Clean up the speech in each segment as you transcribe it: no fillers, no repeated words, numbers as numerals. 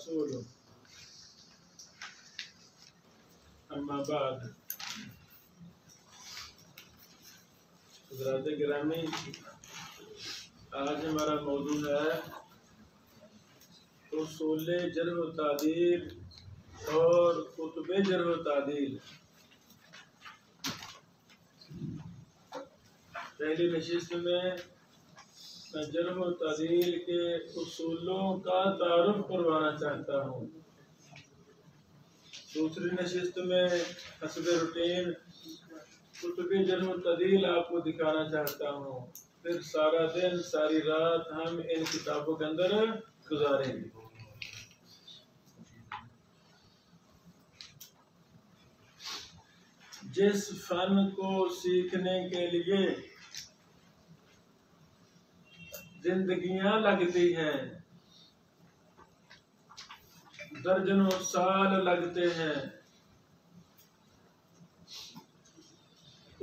ورسوله اما بعد حضرات گرامی، آج ہمارا موضوع ہے اصول جرح و تعدیل اور کتب جرح و تعدیل۔ پہلی نشست میں جرح و تعدیل کے اصولوں کا تعارف کروانا چاہتا ہوں۔ دوسری نشست میں حسب روٹین کتب جرح و تعدیل آپ کو دکھانا چاہتا ہوں۔ پھر سارا دن ساری رات ہم ان کتابوں کے اندر گزاریں گے۔ جس فن کو سیکھنے کے لیے زندگیاں لگتی ہیں، درجنوں سال لگتے ہیں،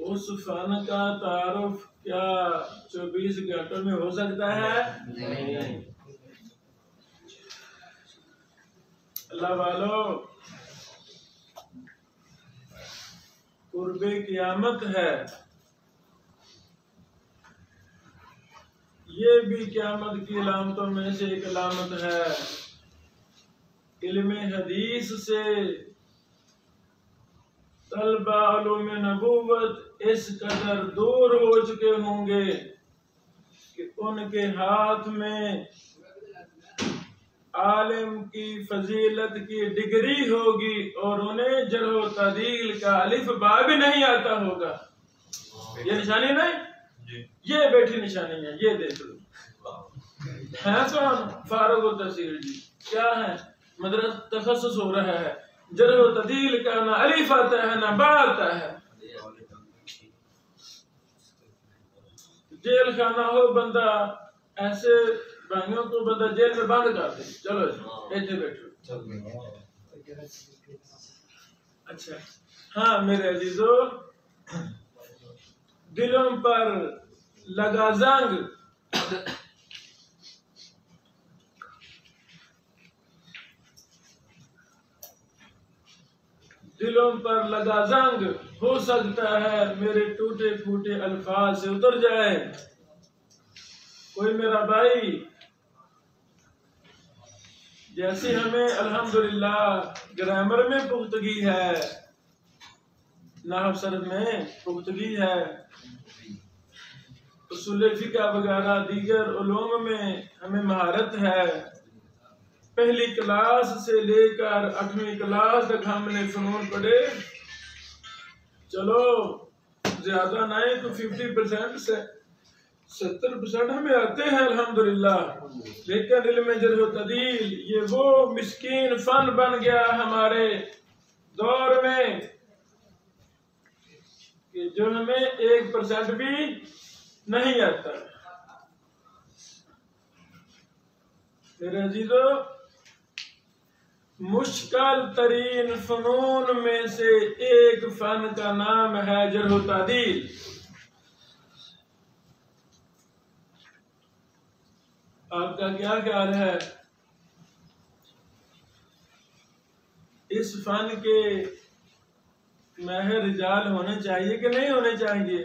اس فن کا تعارف کیا 24 گھنٹوں میں ہو سکتا ہے؟ نہیں۔ اللہ والو، قرب قیامت ہے، یہ بھی قیامت کی علامتوں میں سے ایک علامت ہے۔ علم حدیث سے طلبہ علوم نبوت اس قدر دور ہو چکے ہوں گے کہ ان کے ہاتھ میں عالم کی فضیلت کی ڈگری ہوگی اور انہیں جرح و تعدیل کا الف با بھی نہیں آتا ہوگا۔ یہ نشانی نہیں، یہ بیٹھی نشانی ہے، یہ دیکھ لو۔ ہے کون؟ فارغ التحصیل جی، کیا ہے؟ مدرسہ تخصص ہو رہا ہے، جرح و تعدیل کا نہ الف آتا ہے نہ با آتا ہے۔ جیل خانہ ہو، بندہ ایسے بھائیوں کو بندہ جیل میں بند کر دے، چلو ایسے بیٹھو۔ اچھا ہاں میرے عزیزو، دلوں پر لگا زنگ، دلوں پر لگا زنگ، ہو سکتا ہے میرے ٹوٹے پھوٹے الفاظ سے اتر جائے۔ کوئی میرا بھائی جیسے ہمیں الحمدللہ گرامر میں پختگی ہے، نحو صرف میں پختگی ہے، اصول فقہ وغیرہ دیگر علوم میں ہمیں مہارت ہے، پہلی کلاس سے لے کر 8ویں کلاس تک ہم نے فنون پڑھے، چلو زیادہ نہیں تو 50% سے 70% ہمیں آتے ہیں الحمدللہ، لیکن علم جرح و تعدیل یہ وہ مسکین فن بن گیا ہمارے دور میں کہ جو ہمیں 1% بھی نہیں آتا۔ میرے عزیزو، مشکل ترین فنون میں سے ایک فن کا نام ہے جرح و تعدیل۔ آپ کا کیا خیال ہے؟ اس فن کے ماہر رجال ہونے چاہیے کہ نہیں ہونے چاہیے؟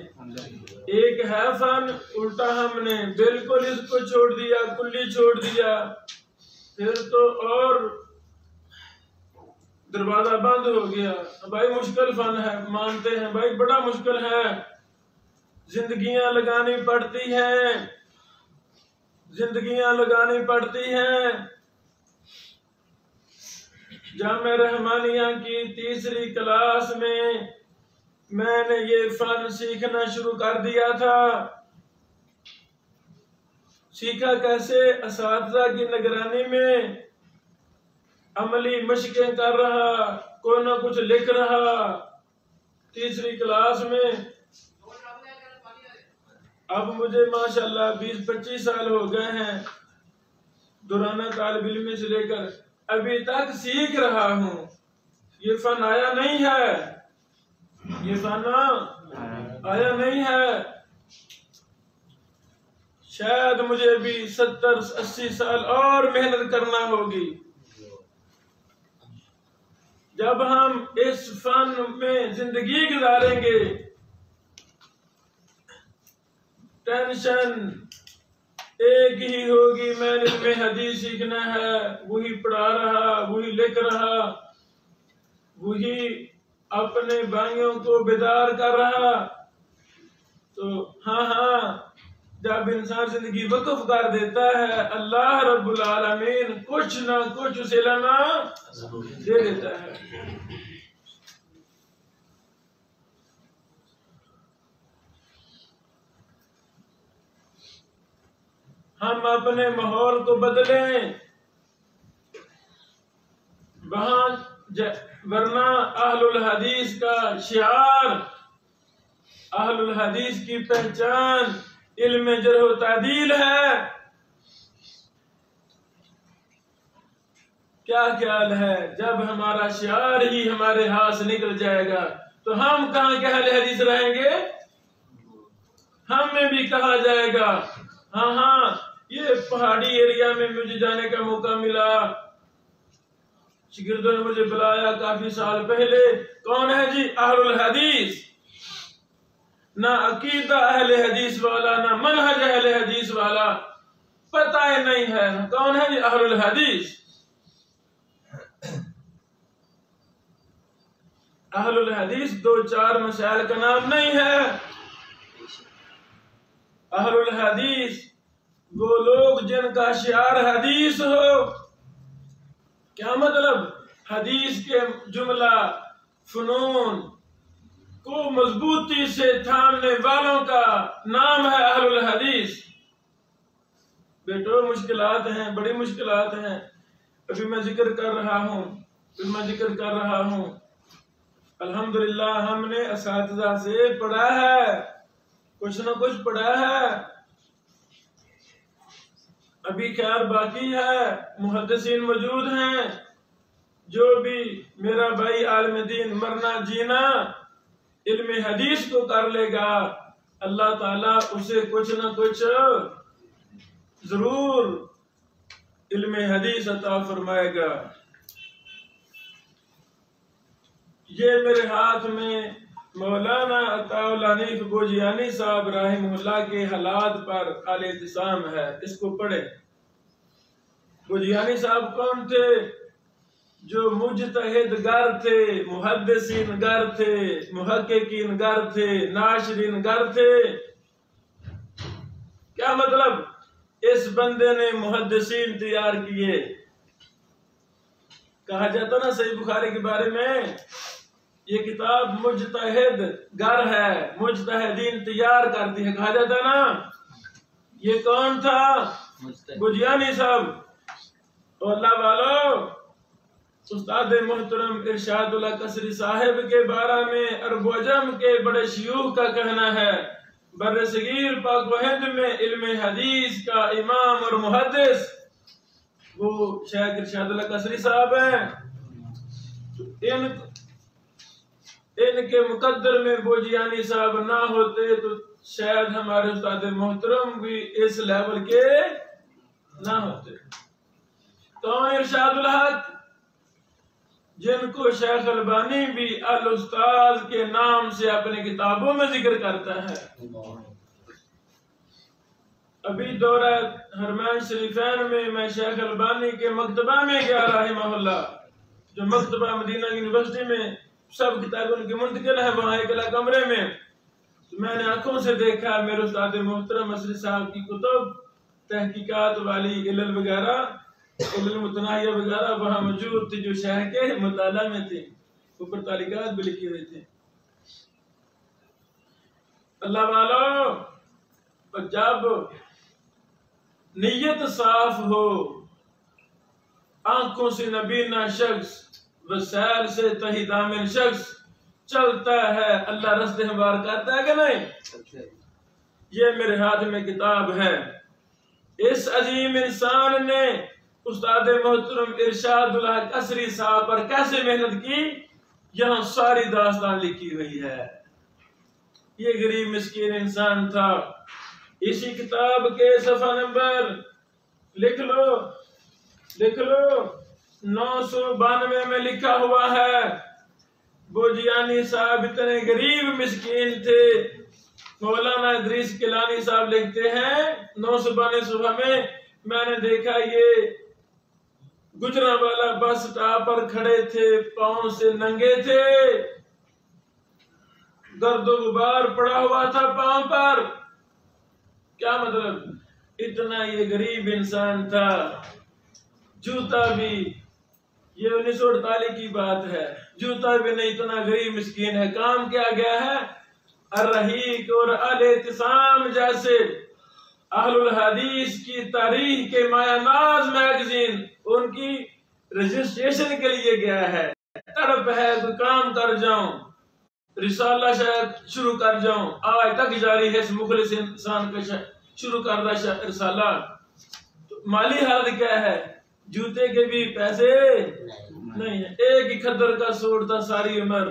ایک ہے فن، الٹا ہم نے بالکل اس کو چھوڑ دیا، کلی چھوڑ دیا، پھر تو اور دروازہ بند ہو گیا۔ بھائی مشکل فن ہے، مانتے ہیں بھائی بڑا مشکل ہے، زندگیاں لگانی پڑتی ہیں، زندگیاں لگانی پڑتی ہیں۔ جامعہ رحمانیہ کی 3ری کلاس میں نے یہ فن سیکھنا شروع کر دیا تھا۔ سیکھا کیسے؟ اساتذہ کی نگرانی میں عملی مشقیں کر رہا، کوئی نہ کچھ لکھ رہا۔ 3ری کلاس میں اب مجھے ماشاءاللہ 20-25 سال ہو گئے ہیں، دورانہ طالب علم سے لے کر ابھی تک سیکھ رہا ہوں۔ یہ فن آیا نہیں ہے، یہ فن آیا نہیں ہے۔ شاید مجھے بھی 70-80 سال اور محنت کرنا ہوگی، جب ہم اس فن میں زندگی گزاریں گے، ٹینشن ایک ہی ہوگی، میں نے علم حدیث سیکھنا ہے، وہی پڑھا رہا، وہی لکھ رہا، وہی اپنے بھائیوں کو بیدار کر رہا. تو ہاں جب انسان زندگی وقف کر دیتا ہے، اللہ رب العالمین کچھ نہ کچھ اسے علم دے دیتا ہے. ہم اپنے ماحول کو بدلیں، وہاں ورنہ اہل الحدیث کا شعار، اہل الحدیث کی پہچان علم جرح و تعدیل ہے. کیا خیال ہے جب ہمارا شعار ہی ہمارے ہاتھ سے نکل جائے گا تو ہم کہاں کے اہل حدیث رہیں گے؟ ہمیں بھی کہا جائے گا. ہاں یہ پہاڑی ایریا میں مجھے جانے کا موقع ملا، شاگردوں نے مجھے بلایا کافی سال پہلے. کون ہے جی اہل الحدیث؟ نہ عقیدہ اہل حدیث والا، نہ منہج اہل حدیث والا، پتہ ہی نہیں ہے کون ہے جی اہل الحدیث. اہل الحدیث دو چار مسائل کا نام نہیں ہے. اہل الحدیث وہ لوگ جن کا شعار حدیث ہو. کیا مطلب؟ حدیث کے جملہ فنون کو مضبوطی سے تھامنے والوں کا نام ہے اہل الحدیث. بیٹو مشکلات ہیں، بڑی مشکلات ہیں. ابھی میں ذکر کر رہا ہوں الحمدللہ ہم نے اساتذہ سے پڑھا ہے، کچھ نہ کچھ پڑھا ہے. ابھی خیر باقی ہے، محدثین موجود ہیں. جو بھی میرا بھائی عالم دین مرنا جینا علم حدیث کو کر لے گا، اللہ تعالیٰ اسے کچھ نہ کچھ ضرور علم حدیث عطا فرمائے گا. یہ میرے ہاتھ میں مولانا عطاء الحنیف بوجیانی صاحب رحمہ اللہ کے حالات پر اعتصام ہے، اس کو پڑھے. بوجیانی صاحب کون تھے؟ جو مجتہد گر تھے، محدثین گر تھے، محققین گر تھے، ناشرین گر تھے. کیا مطلب؟ اس بندے نے محدثین تیار کیے. کہا جاتا نا صحیح بخاری کے بارے میں، یہ کتاب مجتہد گر ہے، مجتہدین تیار کرتی ہے. کہا جاتا نا. یہ کون تھا؟ بوجیانی صاحب. اور اللہ والو، استاد محترم ارشاد اللہ قصری صاحب کے بارے میں عرب و عجم کے بڑے شیوخ کا کہنا ہے بر صغیر پاک و ہند میں علم حدیث کا امام اور محدث وہ شیخ ارشاد اللہ قصری صاحب ہیں. ان کے مقدر میں بوجیانی صاحب نہ ہوتے تو شاید ہمارے استاد محترم بھی اس لیول کے نہ ہوتے. کون ارشاد الحق؟ جن کو شیخ البانی بھی الاستاذ کے نام سے اپنی کتابوں میں ذکر کرتا ہے. ابھی دورہ حرمین شریفین میں شیخ البانی کے مکتبہ میں گیا رحمہ اللہ، جو مکتبہ مدینہ یونیورسٹی میں سب کتابیں ان کی منتقل ہے، وہاں ایک کمرے میں. میں نے آنکھوں سے دیکھا میرے استاد محترم مصری صاحب کی کتب تحقیقات والی علل وغیرہ، علل متناہیہ وغیرہ وہاں موجود تھی، جو شیخ کے مطالعہ میں تھی، اوپر تعلیقات بھی لکھی ہوئی تھی. اللہ والو، جب نیت صاف ہو، آنکھوں سے نبینا شخص، وسائل سے تہی دامن شخص چلتا ہے، اللہ رستے ہموار کرتا ہے کہ نہیں؟ یہ میرے ہاتھ میں کتاب ہے. اس عظیم انسان نے استاد محترم ارشاد اللہ قصری صاحب پر کیسے محنت کی، یہاں ساری داستان لکھی ہوئی ہے. یہ غریب مسکین انسان تھا. اسی کتاب کے صفحہ نمبر لکھ لو 992 میں لکھا ہوا ہے بوجیانی صاحب اتنے غریب مسکین تھے. مولانا ادریس کیلانی صاحب لکھتے ہیں 992 صفحہ میں نے دیکھا یہ گجرانوالہ بس سٹاپ پر کھڑے تھے, پاؤں سے ننگے تھے, گرد و غبار پڑا ہوا تھا پاؤں پر. کیا مطلب؟ اتنا یہ غریب انسان تھا. جوتا بھی, یہ 1948 کی بات ہے, جوتا بھی نہیں, اتنا غریب مسکین ہے. کام کیا گیا ہے؟ الرحیق اور الاعتصام جیسے اہل الحدیث کی تاریخ کے مایہ ناز میگزین ان کی رجسٹریشن کے لیے گیا ہے. تڑپ ہے تو کام کر جاؤں, رسالہ شاید شروع کر جاؤں, آج تک جاری ہے اس مخلص انسان کا شروع کردہ رسالہ. مالی حالت کیا ہے؟ جوتے کے بھی پیسے نہیں ہیں. ایک ہی کھدر کا سوٹ تھا ساری عمر,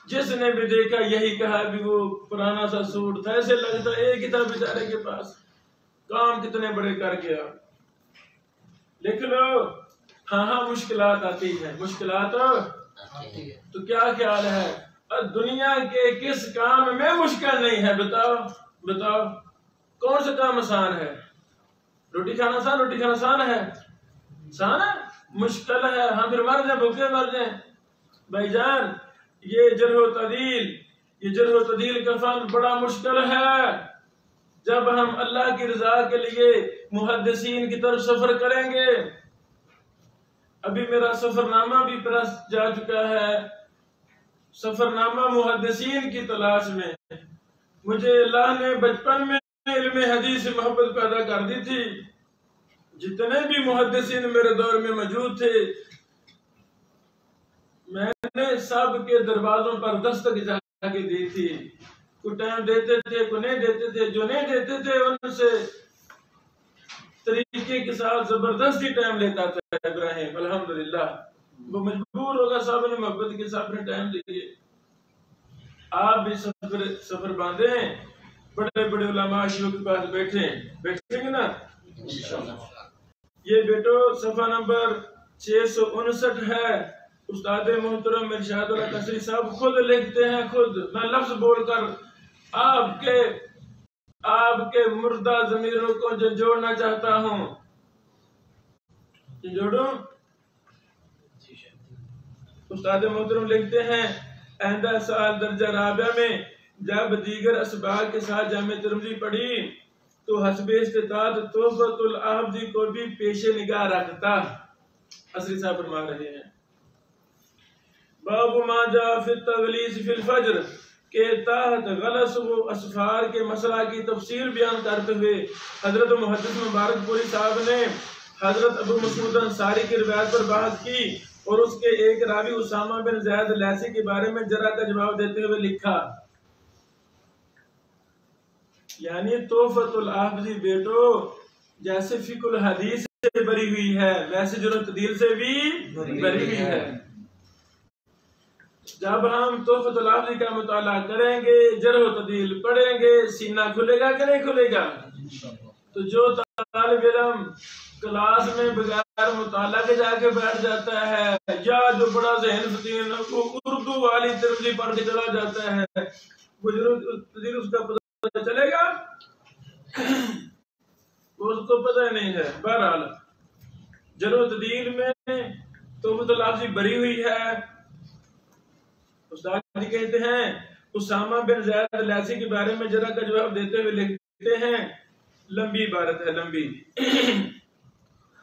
جس نے بھی دیکھا یہی کہا بھی وہ پرانا سا سوٹ تھا, ایسے لگتا ایک ہی تھا بیچارے کے پاس. کام کتنے بڑے کر گیا. لکھ لو. ہاں مشکلات آتی ہیں, مشکلات تو کیا خیال ہے دنیا کے کس کام میں مشکل نہیں ہے؟ بتاؤ کون سا کام آسان ہے؟ روٹی کھانا آسان, روٹی کھانا آسان ہے؟ آسان ہے؟ مشکل ہے. ہم پھر مر جائیں, بھوکے مر جائیں. بھائی جان یہ جرح و تعدیل کا فن بڑا مشکل ہے. جب ہم اللہ کی رضا کے لیے محدثین کی طرف سفر کریں گے, ابھی میرا سفر نامہ بھی پرس جا چکا ہے, سفر نامہ محدثین کی تلاش میں. مجھے اللہ نے بچپن میں علم حدیث سے محبت پیدا کر دی تھی. جتنے بھی محدثین میرے دور میں موجود تھے میں نے سب کے دروازوں پر دستک جا کے دی تھی. کوئی ٹائم دیتے تھے, کوئی نہیں دیتے تھے. جو نہیں دیتے تھے ان سے طریقے کے ساتھ زبردستی ٹائم لیتا تھا ابراہیم. الحمدللہ وہ مجبور ہوگا, صاحب نے محبت کے ساتھ ٹائم دیے. آپ بھی سفر باندھیں, بڑے بڑے علماء شیوخ کے پاس بیٹھیں گے نا. یہ بیٹو صفحہ نمبر 659 ہے. استاد محترم ارشاد اللہ قصری صاحب خود لکھتے ہیں, خود. میں لفظ بول کر آپ کے مردہ ضمیروں کو جھنجھوڑنا چاہتا ہوں. جھنجھوڑوں. استاد محترم لکھتے ہیں آئندہ سال درجہ رابعہ میں جب دیگر اسباق کے ساتھ جامع ترمذی پڑھی تو حسب استطاعت تحفۃ العابدی کو بھی پیش نگاہ رکھتا. قصری صاحب فرما رہے ہیں باب ما جاء فی التغلیظ فی الفجر کے تحت غلس و اسفار کے مسئلہ کی تفصیل بیان کرتے ہوئے حضرت محدث مبارک پوری صاحب نے حضرت ابو مسعود انصاری کی روایت پر بحث کی اور اس کے ایک راوی اسامہ بن زید لیثی کے بارے میں جرح کا جواب دیتے ہوئے لکھا. یعنی تحفۃ العابدی بیٹو جیسے فقہ الحدیث سے بری ہوئی ہے ویسے جرح و تعدیل سے بھی بری ہوئی ہے. جب ہم تحفۃ العابدی کا مطالعہ کریں گے, جرح و تعدیل پڑھیں گے, سینہ کھلے گا کہ نہیں کھلے گا؟ تو جو طالب علم کلاس میں بغیر مطالعہ کے جا کے بیٹھ جاتا ہے, یا جو بڑا ذہن فتین وہ اردو والی ترمذی پڑھ کے چلا جاتا ہے, وہ جرح و تعدیل اس کا پتہ چلے گا؟ اس کو پتہ نہیں ہے. بہرحال جرح و تعدیل میں تحفۃ العابدی بری ہوئی ہے. استاد جی کہتے ہیں اسامہ بن زید لیثی کے بارے میں جرح کا جواب دیتے ہوئے لکھتے ہیں, لمبی عبارت ہے, لمبی.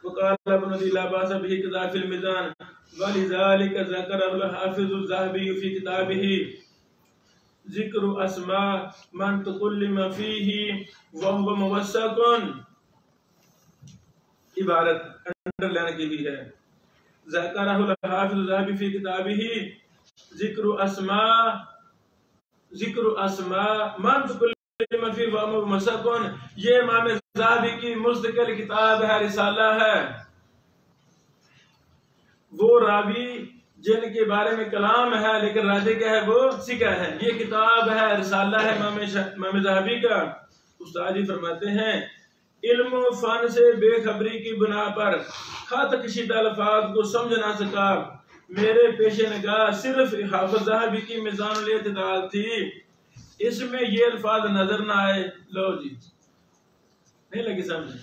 وقال ابن ابي لا باس به كذا في الميزان ولذلك ذكر الحافظ الذهبي في كتابه ذكر اسماء من تكلم فيه وهو موثق. عبارت انڈرلائن کی بھی ہے. ذکر الحافظ الذهبي في كتابه ذکر اسماء من تکلم فی وهو موثق. یہ امام ذہبی کی مستقل کتاب ہے, رسالہ ہے. وہ راوی جن کے بارے میں کلام ہے لیکن راجح کیا ہے, وہ ثقہ ہے. یہ کتاب ہے, رسالہ ہے امام ذہبی کا. استاد جی فرماتے ہیں علم و فن سے بے خبری کی بنا پر خط کشیدہ الفاظ کو سمجھ نہ سکا۔ میرے پیش نگاہ صرف حافظ ذہبی کی میزان الاعتدال تھی، اس میں یہ الفاظ نظر نہ آئے۔ لو جی نہیں لگی سمجھ؟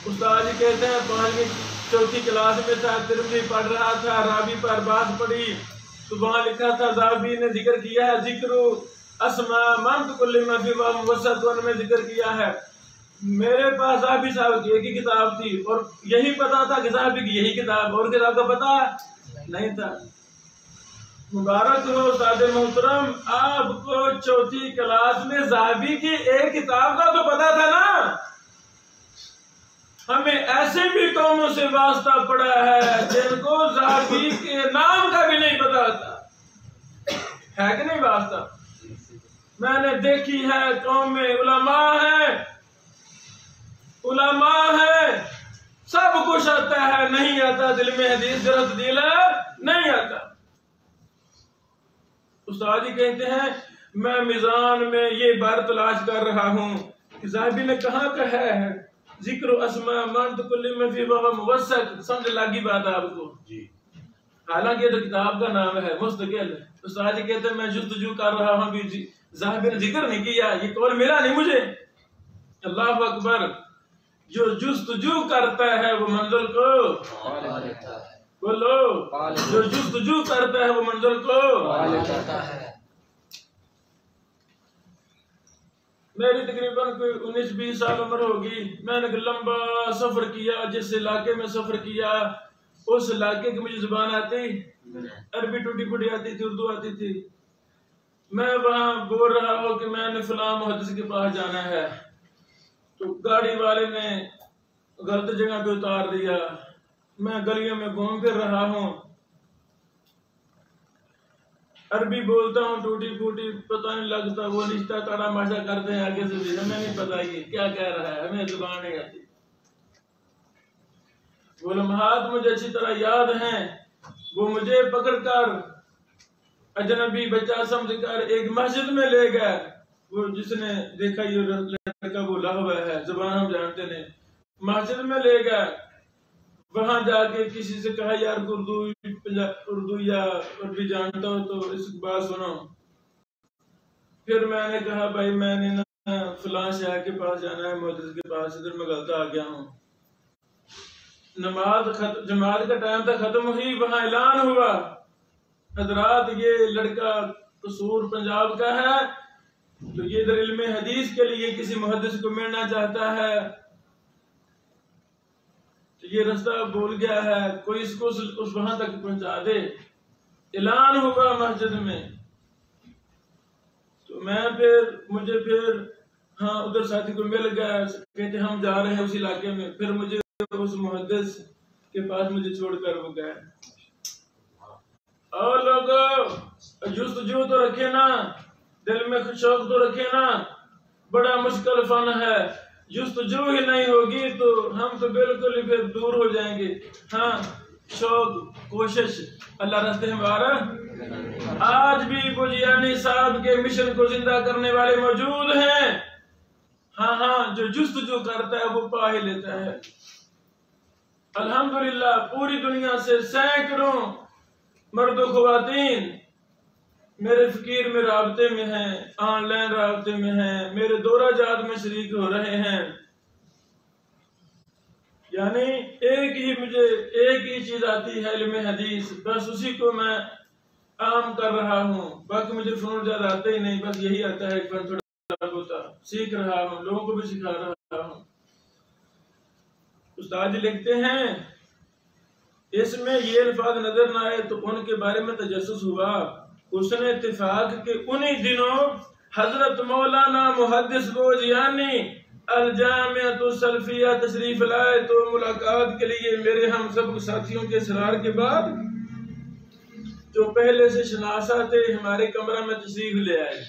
استاد جی کہتے ہیں 5ویں 4تھی کلاس میں تھا، ترمذی پڑھ رہا تھا، راوی پر بات پڑھی تو وہاں لکھا تھا ذہبی نے ذکر کیا ہے ذکر اسماء من کل ما فی وسط میں ذکر کیا ہے۔ میرے پاس ذہبی صاحب کی ایک ہی کتاب تھی اور یہی پتا تھا کہ ذہبی کی یہی کتاب، اور کتاب کا پتا نہیں تھا۔ مبارک ہو استاد محترم، آپ کو 4تھی کلاس میں ذہبی کی ایک کتاب کا تو پتا تھا نا۔ ہمیں ایسے بھی قوموں سے واسطہ پڑا ہے جن کو ذہبی کے نام کا بھی نہیں پتا تھا، ہے کہ نہیں واسطہ؟ میں نے دیکھی ہے قوم میں علماء ہیں سب کچھ آتا ہے، نہیں آتا دل میں حدیث جرت دل نہیں آتا۔ استاد جی کہتے ہیں میں میزان میں یہ بار تلاش کر رہا ہوں کہ ذہبی نے کہاں کہا ہے ذکر اسماء من کل ما فی وسط، سمجھ لگی بات آپ کو؟ حالانکہ یہ تو کتاب کا نام ہے مستقل۔ استاد جی کہتے ہیں میں جستجو کر رہا ہوں بھی ذہبی نے ذکر نہیں کیا، یہ قول ملا نہیں مجھے۔ اللہ اکبر، جو جستجو کرتا ہے وہ منزل کو بولو، جو جستجو کرتا ہے وہ منزل کو میری تقریباً کوئی 19-20 سال عمر ہوگی۔ میں نے لمبا سفر کیا، جس علاقے میں سفر کیا اس علاقے کی مجھے زبان آتی، عربی ٹوٹی پھوٹی آتی تھی، اردو آتی تھی۔ میں وہاں بول رہا ہوں کہ میں نے فلاں محدث کے پاس جانا ہے تو گاڑی والے نے غلط جگہ پہ اتار دیا۔ میں گلیوں میں گھوم پھر رہا ہوں، عربی بولتا ہوں ٹوٹی پھوٹی، پتہ نہیں لگتا، وہ رشتہ تڑا ماشا کرتے ہیں آگے سے بھی، ہمیں نہیں پتا یہ کیا کہہ رہا ہے، ہمیں زبان نہیں آتی۔ وہ لمحات مجھے اچھی طرح یاد ہیں، وہ مجھے پکڑ کر اجنبی بچہ سمجھ کر ایک مسجد میں لے گئے۔ وہ جس نے دیکھا یہ لڑکا وہ لاہوا ہے، زبان ہم جانتے نہیں، مسجد میں لے گئے۔ وہاں جا کے کسی سے کہا یار اردو یا عربی جانتا ہو تو اس بات سنو۔ پھر میں نے کہا بھائی میں نے فلاں شیخ کے پاس جانا ہے، محدث کے پاس، ادھر میں غلط آ گیا ہوں۔ نماز جماعت کا ٹائم تک ختم ہوئی، وہاں اعلان ہوا حضرات یہ لڑکا قصور پنجاب کا ہے تو یہ ادھر علم حدیث کے لیے کسی محدث کو ملنا چاہتا ہے، تو یہ رستہ بھول گیا ہے، کوئی اس کو اس وہاں تک پہنچا دے۔ اعلان ہوا مسجد میں تو میں مجھے ہاں ادھر ساتھی کو مل گیا، کہتے ہم جا رہے ہیں اس علاقے میں، پھر مجھے اس محدث کے پاس مجھے چھوڑ کر وہ گئے۔ اور لوگوں جستجو تو رکھے نا، دل میں شوق تو رکھے نا، بڑا مشکل فن ہے، جستجو ہی نہیں ہوگی تو ہم تو بالکل ہی پھر دور ہو جائیں گے۔ ہاں شوق کوشش اللہ راستے ہمارا۔ آج بھی بجیانی صاحب کے مشن کو زندہ کرنے والے موجود ہیں۔ ہاں جو جستجو کرتا ہے وہ پا ہی لیتا ہے۔ الحمدللہ پوری دنیا سے سینکڑوں مرد و خواتین میرے فقیر میں رابطے میں ہیں، آن لائن رابطے میں ہیں، میرے دورہ جات میں شریک ہو رہے ہیں۔ یعنی مجھے ایک ہی چیز آتی ہے علم حدیث، بس اسی کو میں عام کر رہا ہوں، باقی مجھے فنون زیادہ آتا ہی نہیں، بس یہی آتا ہے کہ تھوڑا ہوتا سیکھ رہا ہوں، لوگوں کو بھی سکھا رہا ہوں۔ استاد جی لکھتے ہیں اس میں یہ الفاظ نظر نہ آئے تو ان کے بارے میں تجسس ہوا۔ اس نے اتفاق کے انہی دنوں حضرت مولانا محدث بوجیانی الجامعۃ السلفیہ تشریف لائے تو ملاقات کے لیے میرے ہم سب ساتھیوں کے اصرار کے بعد جو پہلے سے شناسا تھے ہمارے کمرہ میں تشریف لے آئے۔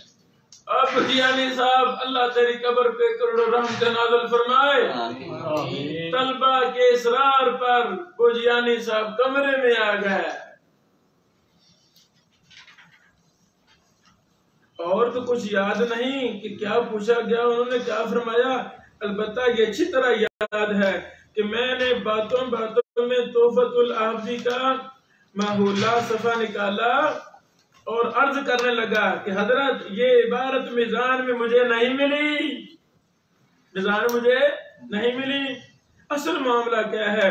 اب بوجیانی صاحب اللہ تیری قبر پہ کروڑوں رحمت نازل فرمائے۔ طلبہ کے اصرار پر بوجیانی صاحب کمرے میں آ گئے اور تو کچھ یاد نہیں کہ کیا پوچھا گیا، انہوں نے کیا فرمایا۔ البتہ یہ اچھی طرح یاد ہے کہ میں نے باتوں باتوں میں تحفۃ العابدی کا محولہ صفحہ نکالا اور عرض کرنے لگا کہ حضرت یہ عبارت میزان میں مجھے نہیں ملی، میزان مجھے نہیں ملی۔ اصل معاملہ کیا ہے؟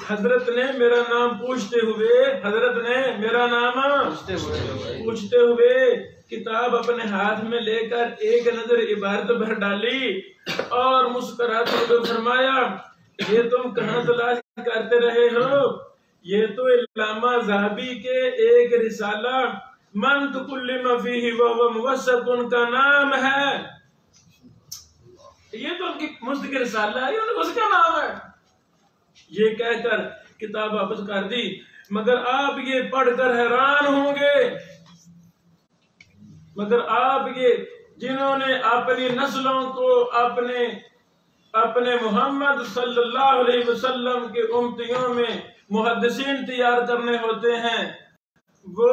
حضرت نے میرا نام پوچھتے ہوئے کتاب اپنے ہاتھ میں لے کر ایک نظر عبارت بھر ڈالی اور مسکراتے ہوئے فرمایا، یہ تم کہاں تلاش کرتے رہے ہو؟ یہ تو علامہ ذہبی کے ایک رسالہ من تکلم فیہ وہو موثق کا نام ہے۔ یہ تو ان کی مستقل رسالہ ہے، اس کا نام ہے۔ یہ کہہ کر کتاب واپس کر دی، مگر آپ یہ پڑھ کر حیران ہوں گے، مگر آپ یہ جنہوں نے اپنی نسلوں کو اپنے محمد صلی اللہ علیہ وسلم کے امتیوں میں محدثین تیار کرنے ہوتے ہیں، وہ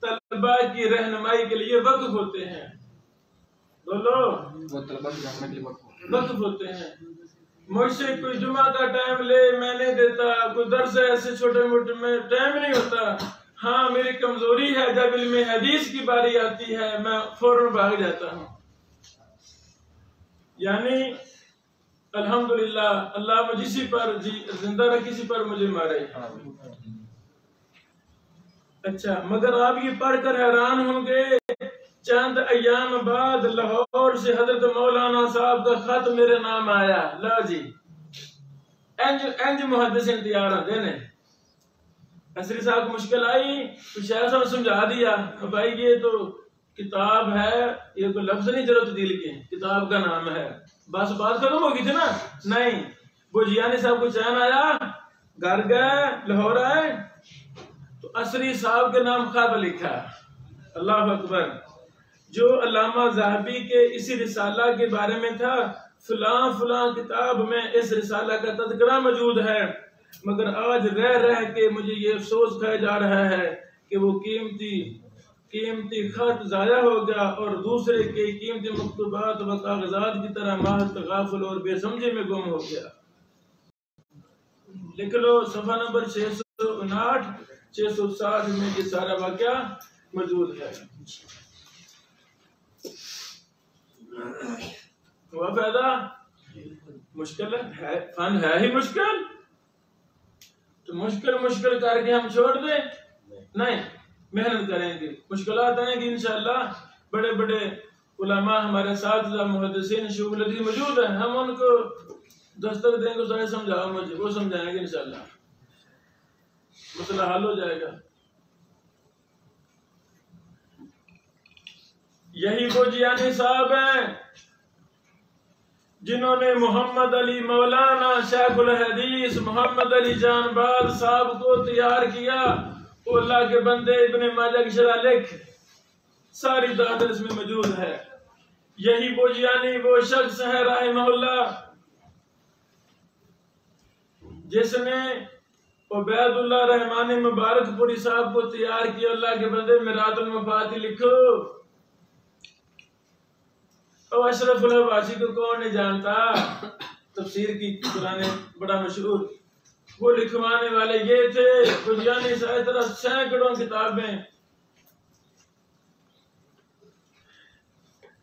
طلباء کی رہنمائی کے لیے وقف ہوتے ہیں۔ بولو، وقف ہوتے ہیں۔ مجھ سے کوئی جمعہ کا ٹائم لے میں نہیں دیتا، کوئی درس ایسے چھوٹے موٹے میں ٹائم نہیں ہوتا۔ ہاں میری کمزوری ہے، جب علم حدیث کی باری آتی ہے میں فوراً بھاگ جاتا ہوں۔ یعنی الحمدللہ اللہ مجھے اسی پر زندہ رکھ، اسی پر مجھے مارے۔ اچھا، مگر آپ یہ پڑھ کر حیران ہوں گے، چند ایام بعد لاہور سے حضرت مولانا صاحب کا خط میرے نام آیا۔ لو جی انج محدثین تیار ہوتے ہیں۔ اسری صاحب کو مشکل آئی تو شیخ صاحب سمجھا دیا، بھائی یہ تو کتاب ہے، یہ کوئی لفظ نہیں جرو تبدیل کے، کتاب کا نام ہے، بس بات ختم ہو گئی تھی نا۔ نہیں، وہ جیانی صاحب کو چین آیا، گھر گئے، لاہور آئے تو اسری صاحب کے نام خط لکھا۔ اللہ اکبر۔ جو علامہ ذہبی کے اسی رسالہ کے بارے میں تھا، فلاں فلاں کتاب میں اس رسالہ کا تذکرہ موجود ہے، مگر آج رہ کے مجھے یہ افسوس کھایا جا رہا ہے کہ وہ قیمتی خط ضائع ہو گیا اور دوسرے کے قیمتی مکتوبات و کاغذات کی طرح محض تغافل اور بے سمجھی میں گم ہو گیا۔ لکھ لو صفحہ نمبر 659 660 میں یہ سارا واقعہ موجود ہے۔ ہوا فائدہ؟ مشکل ہے، فن ہے ہی مشکل، تو مشکل کر کے ہم چھوڑ دیں؟ نہیں، محنت کریں گے، مشکلات آئیں گی انشاءاللہ۔ بڑے بڑے علماء ہمارے ساتھ محدثین شیوخ الحدیث موجود ہیں، ہم ان کو دستک دیں گے، سارے سمجھاؤ مجھے، وہ سمجھائیں گے انشاءاللہ، مسئلہ حل ہو جائے گا۔ یہی وہ جیانی صاحب ہیں جنہوں نے محمد علی مولانا شیخ الحدیث محمد علی جان باز صاحب کو تیار کیا۔ وہ اللہ کے بندے ابن ماجہ کی شرح لکھ، ساری دادر اس میں موجود ہے۔ یہی وہ جیانی وہ شخص ہے رحمہ اللہ جس نے عبید اللہ رحمانی مبارک پوری صاحب کو تیار کیا۔ اللہ کے بندے میرات المفاتح لکھو۔ اور اشرف الحواشی کو کون نہیں جانتا، تفسیر کی قرآن بڑا مشہور، وہ لکھوانے والے یہ تھے۔ بجیانی اس طرح سینکڑوں کتابیں۔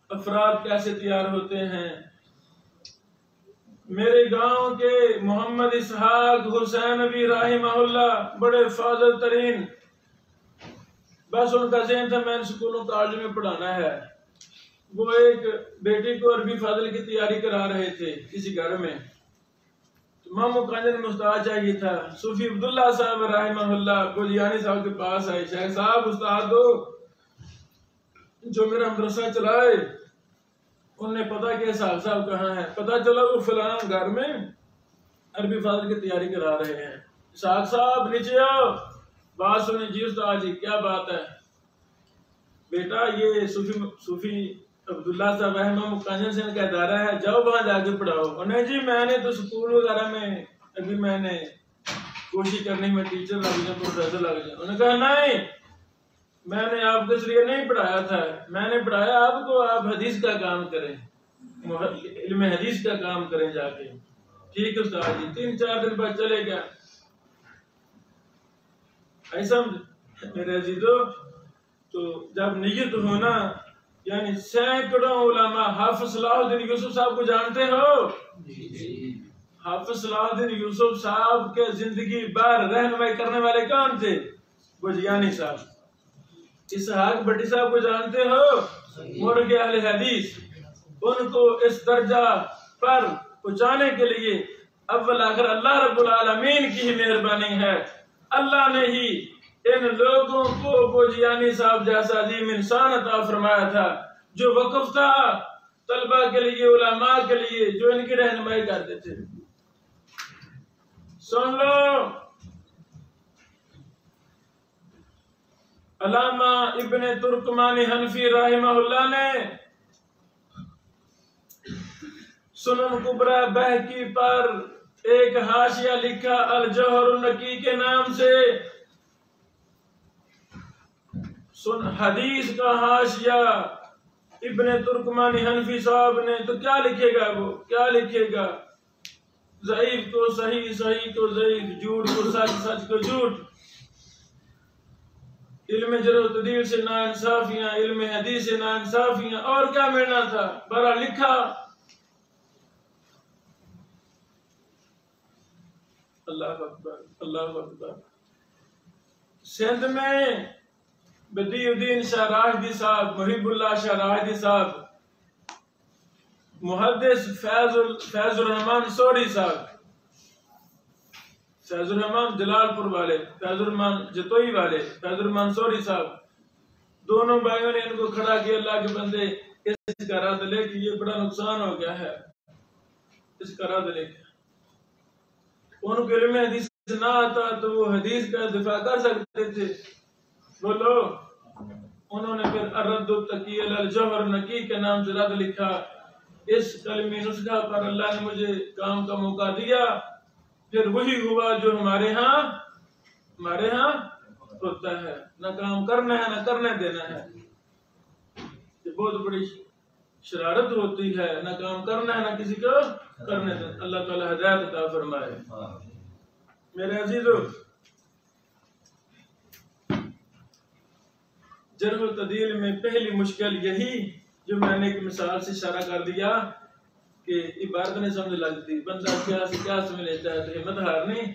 افراد کیسے تیار ہوتے ہیں؟ میرے گاؤں کے محمد اسحاق حسینوی رحمہ اللہ بڑے فاضل ترین، بس ان کا ذہن تھا میں ان سکولوں کالج میں پڑھانا ہے۔ وہ ایک بیٹی کو عربی فاضل کی تیاری کرا رہے تھے کسی گھر میں، مامو کانجن مستعد چاہیے تھا۔ صوفی عبداللہ صاحب رحمہ اللہ بولیانی صاحب کے پاس آئے، شیخ صاحب استاد دو جو میرا مدرسہ چلائے، انہوں نے پتا کہ صاحب کہاں ہے، پتا چلا وہ فلاں گھر میں عربی فاضل کی تیاری کرا رہے ہیں۔ صاحب نیچے آؤ، بات سنیں۔ جی استاد جی کیا بات ہے؟ بیٹا یہ صوفی عبداللہ صاحب رحمہ کانجن سے ان کا ادارہ ہے، جاؤ وہاں جا کے پڑھاؤ۔ انہیں جی میں نے تو سکول وغیرہ میں ابھی میں نے کوشش کرنی میں ٹیچر لگ جاؤں، پروفیسر لگ جاؤں۔ انہوں نے کہا نہیں، میں نے آپ کو اس لیے نہیں پڑھایا تھا، میں نے پڑھایا آپ کو آپ حدیث کا کام کریں۔ علم حدیث کا کام کریں جا کے. ٹھیک ہے استاد جی. 3-4 دن بعد چلے گیا. ایسا میرے عزیزو تو جب نیت ہونا یعنی سینکڑوں علماء حافظ صلاح الدین یوسف صاحب کو جانتے ہو؟ حافظ صلاح الدین یوسف صاحب کے زندگی بھر رہنمائی کرنے والے کون تھے؟ بجیانی صاحب. اسحاق بٹی صاحب کو جانتے ہو؟ مرغ اہل حدیث. ان کو اس درجہ پر پہنچانے کے لیے اول آخر اللہ رب العالمین کی ہی مہربانی ہے. اللہ نے ہی ان لوگوں کو بوجیانی صاحب جیسا عظیم انسان عطا فرمایا تھا جو وقف تھا طلبہ کے لیے، علماء کے لیے، جو ان کی رہنمائی کرتے تھے. سن لو، علامہ ابن ترکمانی حنفی رحمہ اللہ نے سنن کبریٰ بہقی پر ایک حاشیہ لکھا الجوہر النقی کے نام سے. حدیث کا حاشیہ ابن ترکمانی حنفی صاحب نے تو کیا لکھے گا؟ وہ کیا لکھے گا؟ ضعیف کو صحیح، صحیح کو ضعیف، جھوٹ کو سچ، سچ کو جھوٹ. علم جرح و تعدیل سے ناانصافیاں، علم حدیث سے ناانصافیاں، اور کیا ملنا تھا؟ برا لکھا. اللہ اکبر، اللہ اکبر. سندھ میں بدیع الدین شاہ راشدی صاحب، محب اللہ شاہ راشدی صاحب، محدث فیض الرحمان سوری صاحب، فیض الرحمان جلال پور والے، فیض الرحمان جتوئی والے، فیض الرحمان سوری صاحب، دونوں بھائیوں نے ان کو کھڑا کیا. اللہ کے بندے اس کا رد لے کہ یہ بڑا نقصان ہو گیا ہے، اس کا رد لے. ان کو علم حدیث نہ آتا تو وہ حدیث کا دفاع کر سکتے تھے. بولو. انہوں نے پھر الرد التقی علی الجوہر النقی کے نام سے رد لکھا. اس کلمی نسخہ پر اللہ نے مجھے کام کا موقع دیا. پھر وہی ہوا جو ہمارے ہاں ہوتا ہے. نہ کام کرنا ہے نہ کرنے دینا ہے. یہ بہت بڑی شرارت ہوتی ہے. نہ کام کرنا ہے نہ کسی کو کرنے دینا. اللہ تعالی ہدایت عطا فرمائے. میرے عزیزو، جرح و تعدیل میں پہلی مشکل یہی جو میں نے ایک مثال سے اشارہ کر دیا کہ عبارت نہیں سمجھ لگتی. بندہ کیا سے کیا سمجھ لیتا ہے تو ہمت ہار نہیں.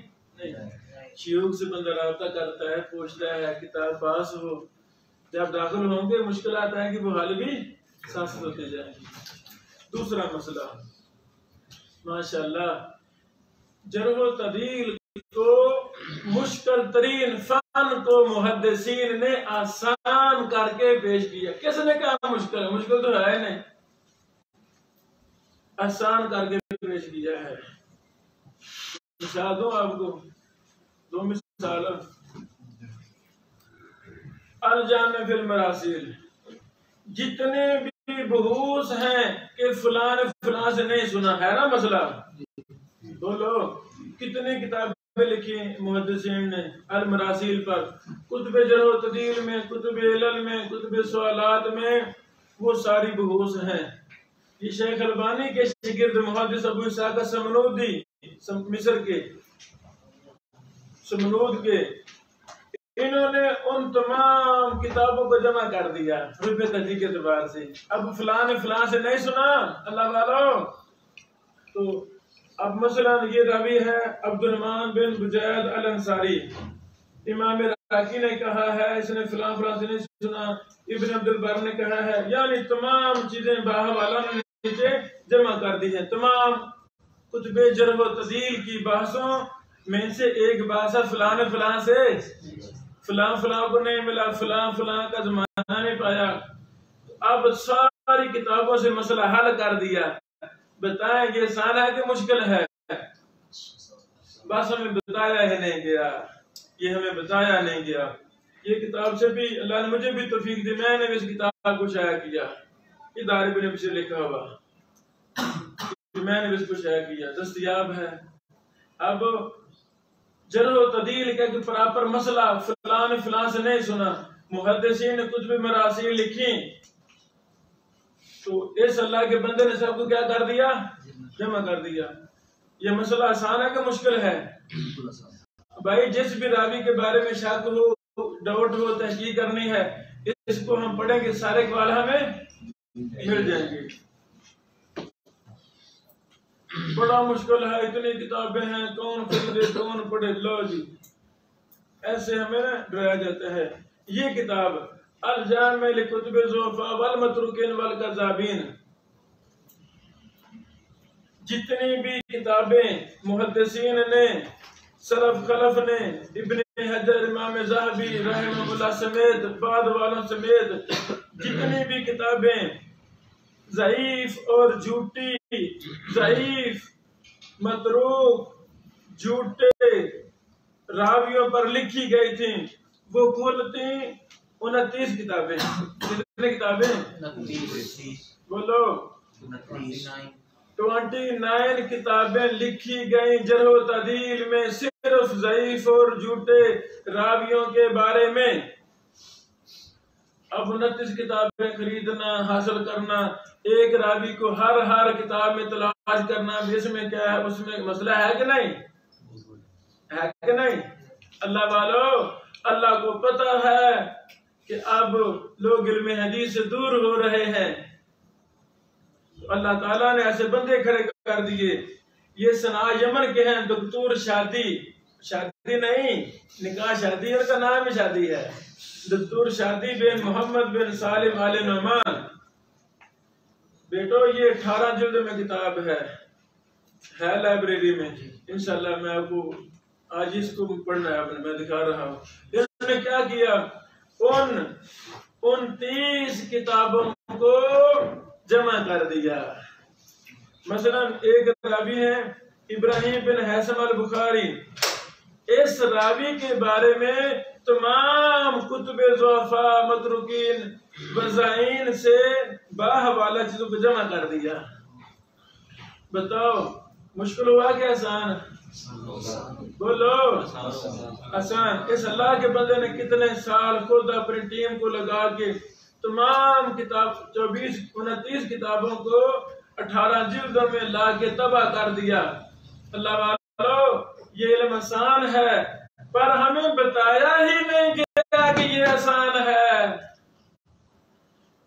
شیوخ سے بندہ رابطہ کرتا ہے، پوچھتا ہے، کتاب پاس ہو. جب داخل ہوں گے مشکلات آئیں گی، وہ حال بھی سخت ہوتے جائیں گی. دوسرا مسئلہ، ماشاءاللہ، جرح و تعدیل کو مشکل ترین فن کو محدثین نے آسان کر کے پیش کیا. کس نے کہا مشکل ہے؟ مشکل تو ہے نہیں، آسان کر کے پیش کیا ہے. مثال دوں آپ کو، 2 مثال. الجامع فی المراسیل، جتنے بھی بحوث ہیں کہ فلاں فلاں سے نہیں سنا ہے نا مسئلہ. بولو، کتنے کتابیں لکھی محدثین نے المراسیل پر، کتب جرح و تعدیل میں، کتب علل میں، کتب سوالات میں، وہ ساری بحوث ہیں. یہ شیخ البانی کے شاگرد محدث ابو اسحاق سمنودی، مصر کے سمنود کے، انہوں نے ان تمام کتابوں کو جمع کر دیا رتبے تحقیق کے اعتبار سے. اب فلاں سے نہیں سنا اللہ والو تو اب مثلا یہ راوی ہے عبد الرحمن بن بجید الانصاری. امام راکی نے کہا ہے اس نے فلاں سے نہیں سنا. ابن عبد البر نے کہا ہے. یعنی تمام چیزیں باحوالہ نے نیچے جمع کر دی ہیں. تمام کتب جرح و تعدیل کی بحثوں میں سے ایک بحث فلاں سے فلاں کو نہیں ملا، فلاں کا زمانہ نہیں پایا. اب ساری کتابوں سے مسئلہ حل کر دیا. بتائیں یہ آسان ہے کہ مشکل ہے؟ بس ہمیں بتایا ہی نہیں گیا. یہ کتاب سے بھی اللہ نے مجھے بھی توفیق دی، میں نے بھی اس کتاب کو شائع کیا. یہ دار ابن ابی سے لکھا ہوا میں نے بھی اس کو شائع کیا، دستیاب ہے. اب جرح و تعدیل کا کہ پراپر مسئلہ فلاں سے نہیں سنا. محدثین نے کچھ بھی مراسیل لکھی. تو اس اللہ کے بندے نے سب کو کیا کر دیا؟ جمع کر دیا۔ یہ مسئلہ آسان ہے کہ مشکل ہے؟ بھائی جس بھی راوی کے بارے میں شک ہو، ڈاؤٹ ہو، تحقیق کرنی ہے، اس کو ہم پڑھیں گے، سارے اقوال ہمیں مل جائیں گے۔ بڑا مشکل ہے، اتنی کتابیں ہیں، کون خریدے کون پڑھے؟ لو جی، ایسے ہمیں ڈرایا جاتا ہے۔ یہ کتاب الجامع لکتب الضعفاء والمتروکین والکذابین، جتنی بھی کتابیں محدثین نے، سلف خلف نے، ابن حجر، امام ذہبی رحمہ اللہ سمیت، بعد والوں سمیت جتنی بھی کتابیں ضعیف اور جھوٹی، ضعیف، متروک، جھوٹے راویوں پر لکھی گئی تھیں، وہ کل تھیں 29 کتابیں۔ کتنی کتابیں؟ بولو۔ 29 کتابیں لکھی گئیں جرح و تعدیل میں، صرف ضعیف اور جھوٹے راویوں کے بارے میں۔ اب 29 کتابیں خریدنا، حاصل کرنا، ایک راوی کو ہر کتاب میں تلاش کرنا، اس میں کیا ہے، اس میں مسئلہ ہے کہ نہیں؟ ہے کہ نہیں؟ اللہ والو، اللہ کو پتہ ہے کہ اب لوگ علم حدیث سے دور ہو رہے ہیں، اللہ تعالیٰ نے ایسے بندے کھڑے کر دیے۔ یہ صنعاء یمن کے ہیں، دکتور شادی نہیں، نکاح شادی، ان کا نام ہی شادی ہے، دکتور شادی بن محمد بن سالم آل نعمان۔ بیٹو یہ 18 جلد میں کتاب ہے لائبریری میں، انشاءاللہ میں آپ کو آج اس کو پڑھنا ہے، میں دکھا رہا ہوں۔ اس نے کیا کیا؟ ان 29 کتابوں کو جمع کر دیا۔ مثلا ایک راوی ہے ابراہیم بن حیثم البخاری، اس راوی کے بارے میں تمام کتب ضعفاء، متروکین، وضاعین سے باحوالہ چیزوں کو جمع کر دیا۔ بتاؤ مشکل ہوا کہ آسان؟ بولو آسان۔ اس اللہ کے بندے نے کتنے سال خود اپنی ٹیم کو لگا کے تمام کتاب 29 کتابوں کو 18 جلدوں میں لا کے تباہ کر دیا۔ اللہ والو، یہ علم آسان ہے، پر ہمیں بتایا ہی نہیں گیا کہ یہ آسان ہے۔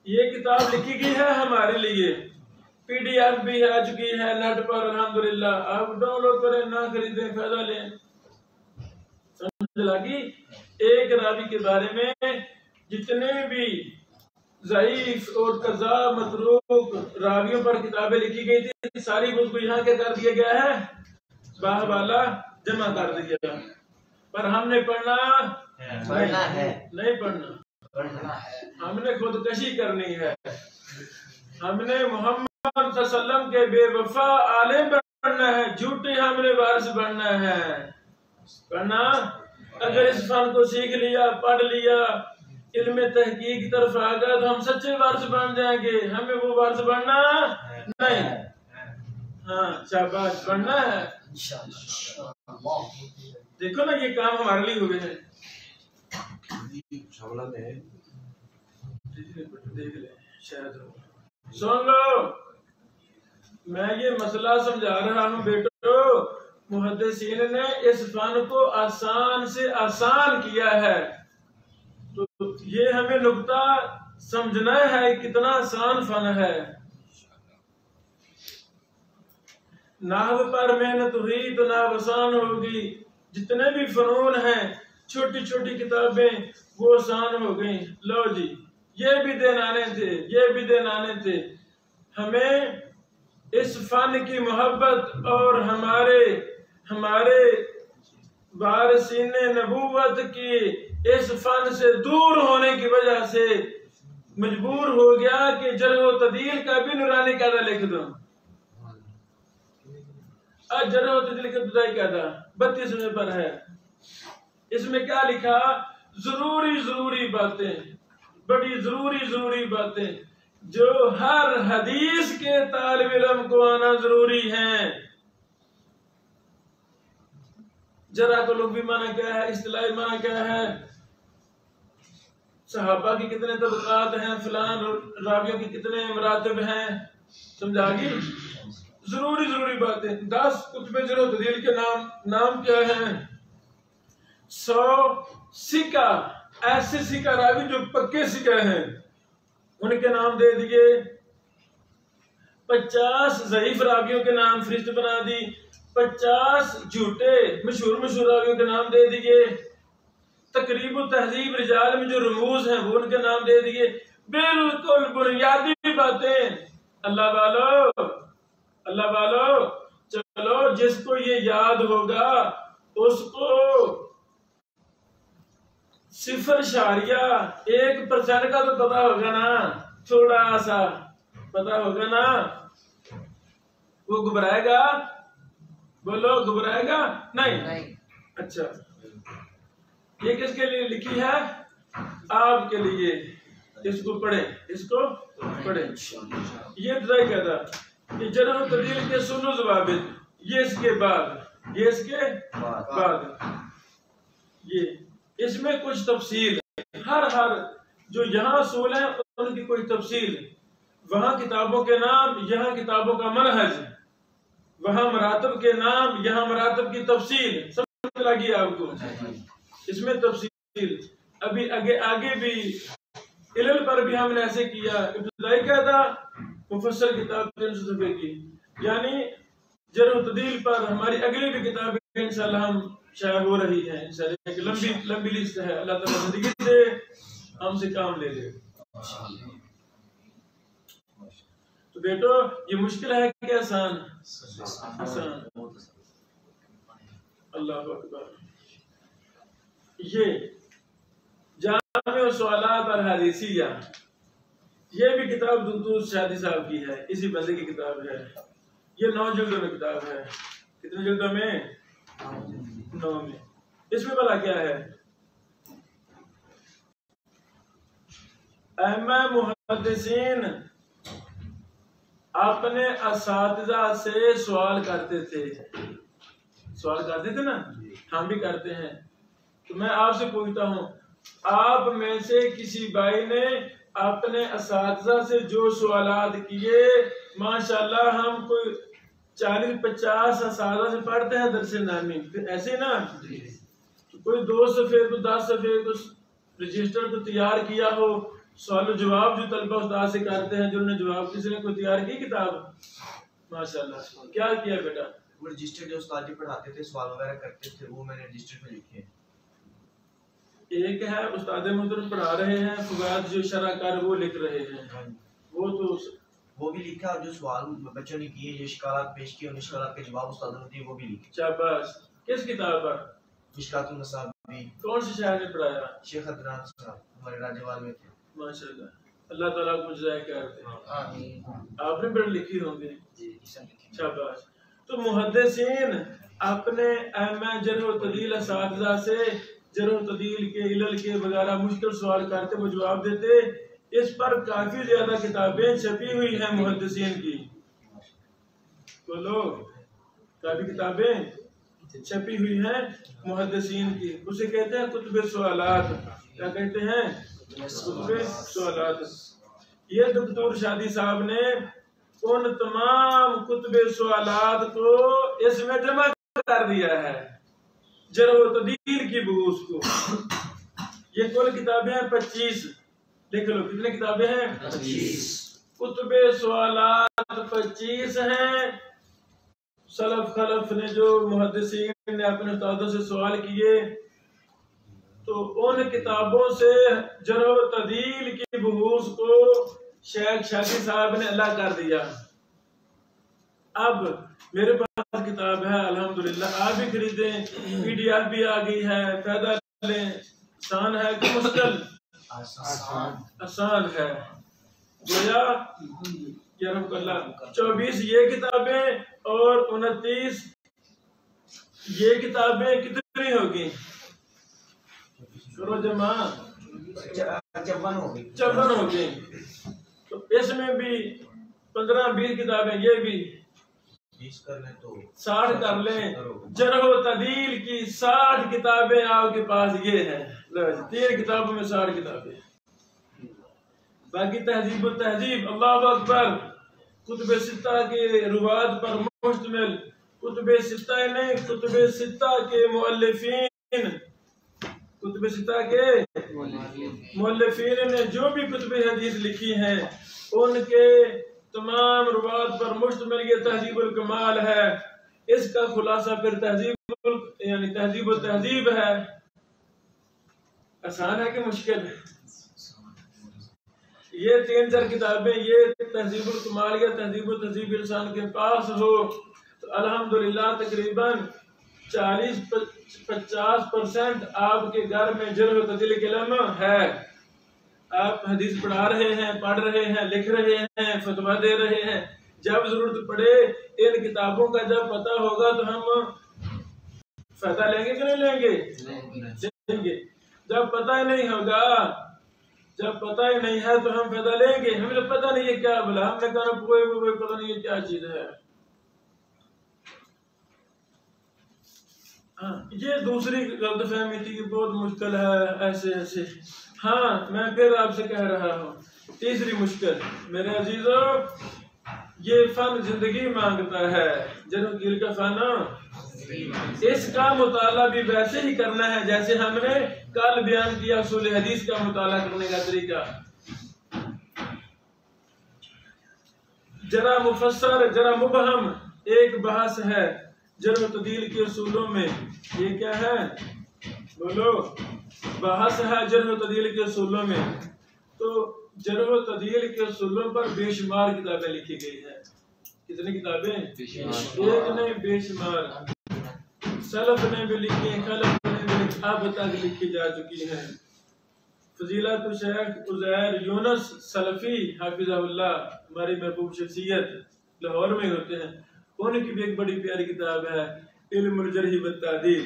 یہ کتاب لکھی گئی ہے ہمارے لیے، پی ڈی ایف بھی آ چکی ہے نیٹ پر، الحمدللہ۔ آپ ڈاؤن لوڈ کریں، نہ خریدیں، فائدہ لیں۔ سمجھ لگی؟ ایک راوی کے بارے میں جتنے بھی ضعیف اور کذاب، متروک راویوں پر کتابیں لکھی گئی تھی، ساری اس کو یہاں کیا کر دیا گیا ہے؟ باحوالہ جمع کر دیا۔ پر ہم نے پڑھنا ہے، نہیں پڑھنا، ہم نے خودکشی کرنی ہے، ہم نے محمد صلی اللہ علیہ وسلم کے بے وفا عالم بننا ہے، جھوٹے ہم نے وارث بننا ہے۔ پڑھنا، اگر اس فن کو سیکھ لیا، پڑھ لیا، علم تحقیق کی طرف آ گیا تو ہم سچے وارث بن جائیں گے۔ ہمیں وہ وارث بننا نہیں، ہاں شاباش، بننا ہے۔ دیکھو نا یہ کام ہمارے لیے ہوئے ہیں۔ دیکھ لیں شاید سن لو، میں یہ مسئلہ سمجھا رہا ہوں بیٹو، محدثین نے اس فن کو آسان سے آسان کیا ہے، تو یہ ہمیں نقطہ سمجھنا ہے کتنا آسان فن ہے۔ نحو پر محنت ہوئی تو نحو آسان ہوگی، جتنے بھی فنون ہیں، چھوٹی چھوٹی کتابیں وہ آسان ہو گئیں۔ لو جی، یہ بھی دن آنے تھے، یہ بھی دن آنے تھے۔ ہمیں اس فن کی محبت اور ہمارے وارثین نبوت کی اس فن سے دور ہونے کی وجہ سے مجبور ہو گیا کہ جرح و تعدیل کا بھی نورانی قاعدہ لکھ دوں۔ آج جرح و تعدیل کا ابتدائی قاعدہ 32 پر ہے، اس میں کیا لکھا؟ ضروری باتیں، بڑی ضروری باتیں جو ہر حدیث کے طالب علم کو آنا ضروری ہیں۔ جرح کو لغوی معنی کیا ہے، اصطلاحی معنی کیا ہے؟ صحابہ کی کتنے طبقات ہیں، فلان راویوں کی کتنے مراتب ہیں، سمجھا گی؟ ضروری باتیں. 10 کتب جرح و تعدیل کے نام کیا ہیں؟ 100 سکہ، ایسے سکہ راوی جو پکے سکہ ہیں، ان کے نام دے دیے. 50 ضعیف راویوں کے نام فہرست بنا دی. 50 جھوٹے مشہور راویوں کے نام دے دیے. تقریب و تہذیب رجال میں جو رموز ہیں وہ ان کے نام دے دیے. بالکل بنیادی باتیں. اللہ والو چلو، جس کو یہ یاد ہوگا اس کو 0.1% کا تو پتا ہوگا نا، تھوڑا سا پتا ہوگا نا. وہ گھبرائے گا؟ بولو، گھبرائے گا؟ نہیں. اچھا، یہ کس کے لیے لکھی ہے؟ آپ کے لیے. اس کو پڑھیں. یہ ابتدائی کہتا کہ جرح و تعدیل کے اصول و ضوابط، یہ اس کے بعد، یہ اس میں کچھ تفصیل، ہر جو یہاں اصول ہیں ان کی کوئی تفصیل، وہاں کتابوں کے نام، یہاں کتابوں کا منہج، وہاں مراتب کے نام، یہاں مراتب کی تفصیل. سمجھ لگی آپ کو؟ اس میں تفصیل. ابھی آگے بھی علل پر بھی ہم نے ایسے کیا. ابتدائی کیا تھا؟ مفصل کتاب 300 صفحے کی. یعنی جرح و تعدیل پر ہماری اگلی بھی کتابیں انشاءاللہ ہم شائع ہو رہی ہیں. انشاءاللہ ایک لمبی لسٹ ہے. اللہ تعالیٰ زندگی دے، ہم سے کام لے لے. تو بیٹو، یہ مشکل ہے کہ آسان؟ آسان. اللہ اکبر. یہ جامع سوالات الحدیثیہ، یہ بھی کتاب دکتور شادی صاحب کی ہے، اسی بندے کی کتاب ہے. یہ 9 جلدوں میں کتاب ہے. کتنے جلدوں میں؟ 9 میں. اس میں بلا کیا ہے؟ ائمہ محدثین اپنے اساتذہ سے سوال کرتے تھے نا، ہم بھی کرتے ہیں. تو میں آپ سے پوچھتا ہوں، آپ میں سے کسی بھائی نے اپنے اساتذہ سے جو سوالات کیے، ماشاءاللہ ہم کوئی 40-50 اساتذہ سے پڑھتے ہیں درس نامی، ایسے نا، کوئی 2 صفحے کو 10 صفحے کو رجسٹر کو تیار کیا ہو، سوال و جواب جو طلبہ استاد سے کرتے ہیں، جو انہوں نے جواب کسی نے کوئی تیار کی کتاب؟ ماشاءاللہ. کیا کیا بیٹا؟ وہ رجسٹر جو استاد جی پڑھاتے تھے، سوال وغیرہ کرتے تھے، وہ میں نے رجسٹر میں لکھے. ایک ہے استاد محترم پڑھا رہے ہیں، فوائد جو شرح کر وہ لکھ رہے ہیں، وہ بھی لکھا. اور جو سوال بچوں نے کیے، جو اشکالات پیش کیے، ان اشکالات کے جواب استادوں نے دیے، وہ بھی لکھے. شاباش. کس کتاب پر؟ مشکات المصابیح. کون سے شاعر نے پڑھایا؟ شیخ عدنان صاحب، ہمارے راجوال میں تھے. ماشاءاللہ. اللہ تعالیٰ کو جزائے خیر دے. آپ نے پڑھ لکھی ہوں گے. شاباش. تو محدثین اپنے ائمہ جرح و تعدیل اساتذہ سے جرح و تعدیل کے علل کے وغیرہ مشکل سوال کرتے، وہ جواب دیتے. اس پر کافی زیادہ کتابیں چھپی ہوئی ہیں محدثین کی. بولو، کافی کتابیں چھپی ہوئی ہیں محدثین کی. اسے کہتے ہیں کتب سوالات. کیا کہتے ہیں؟ کتب سوالات. یہ دکتور شادی صاحب نے ان تمام کتب سوالات کو اس میں جمع کر دیا ہے، جرح و تعدیل کی بحوث کو. یہ کل کتابیں ہیں 25. دیکھ لو کتنے کتابیں ہیں؟ 25. کتب سوالات 25 ہیں. سلف خلف نے جو محدثین نے اپنے استادوں سے سوال کیے، تو ان کتابوں سے جرح و تعدیل کی بحوث کو شیخ شادی صاحب نے اللہ کر دیا. اب میرے پاس کتاب ہے الحمدللہ، آپ بھی خریدیں. PDF بھی آ گئی ہے، فائدہ لیں. آسان ہے کہ مشکل؟ آسان ہے. گویا یا رب اللہ 24 یہ کتابیں اور 29 یہ کتابیں کتنی ہوگی؟ کرو جمع. 54 ہوگی. تو اس میں بھی 15-20 کتابیں، یہ بھی 20 کر لیں تو 60 کر لیں. جرح و تعدیل کی 60 کتابیں آپ کے پاس یہ ہیں. 3 کتابوں میں 60 کتابیں. باقی تہذیب و تہذیب، اللہ اکبر، کتب ستہ کے روات پر مشتمل، کتب ستہ نہیں، کتب ستہ کے مؤلفین، کتب ستہ کے مؤلفین نے جو بھی کتب حدیث لکھی ہیں ان کے تمام روات پر مشتمل یہ تہذیب الکمال ہے۔ اس کا خلاصہ پھر یعنی تہذیب و تہذیب ہے۔ آسان ہے کہ مشکل ہے؟ یہ 3-4 کتابیں، یہ تہذیب الکمال یا تہذیب و تہذیب انسان کے پاس ہو تو الحمدللہ تقریباً 40-50% آپ کے گھر میں جرح و تعدیل کا علم ہے۔ آپ حدیث پڑھا رہے ہیں، پڑھ رہے ہیں، لکھ رہے ہیں، فتویٰ دے رہے ہیں۔ جب ضرورت پڑے ان کتابوں کا جب پتہ ہوگا تو ہم فائدہ لیں گے کہ نہیں لیں گے؟ لیں گے۔ جب پتہ ہی نہیں ہوگا، جب پتہ ہی نہیں ہے تو ہم فائدہ لیں گے؟ ہمیں پتہ نہیں ہے کیا بلا، ہم نے کہا کوئی پتہ نہیں ہے کیا چیز ہے۔ یہ دوسری غلط فہمی تھی کہ بہت مشکل ہے ایسے ایسے۔ ہاں میں پھر آپ سے کہہ رہا ہوں، تیسری مشکل میرے عزیزو، یہ فن زندگی مانگتا ہے۔ جرح و تعدیل کا فن، اس کا مطالعہ بھی ویسے ہی کرنا ہے جیسے ہم نے کل بیان کیا اصول حدیث کا مطالعہ کرنے کا طریقہ۔ جرح مفسر، جرح مبہم ایک بحث ہے جرح و تعدیل کے اصولوں میں۔ یہ کیا ہے بولو؟ بحث ہے جرح و تعدیل کے اصولوں میں۔ تو جرح و تعدیل کے اصولوں پر بے شمار کتابیں لکھی گئی ہیں۔ کتنی کتابیں؟ ایک نہیں، بے شمار۔ سلف نے بھی لکھی ہیں، خلف نے بھی لکھی، اب تک لکھی جا چکی ہیں۔ فضیلت شیخ عزیر یونس سلفی حافظہ اللہ، ہماری محبوب شخصیت، لاہور میں ہوتے ہیں، ان کی بھی ایک بڑی پیاری کتاب ہے علم الجرح والتعدیل۔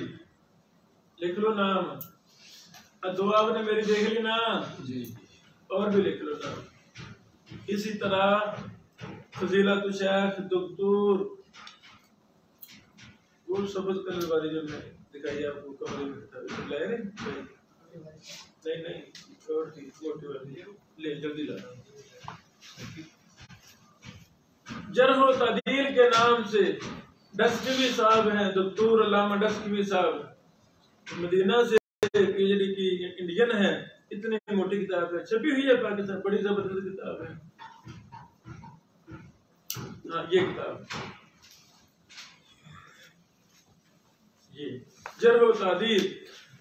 لکھ لو نام، دعا آپ نے میری دیکھ لی نا، اور بھی لکھ لو نام۔ اسی طرح فضیلت شیخ دکتور وہ سبز کلر والی جو میں دکھائی آپ کو کمرے میں کتاب لائے نہیں چھوڑ دی موٹی والی لے جلدی لا۔ جرح و تعدیل کے نام سے ڈسکوی صاحب ہیں، دکتور علامہ ڈسکوی صاحب، مدینہ سے پی ایچ ڈی کی انڈین ہے۔ اتنی موٹی کتاب ہے، چھپی ہوئی ہے پاکستان، بڑی زبردست کتاب ہے۔ ہاں یہ کتاب، یہ جرح و تعدیل،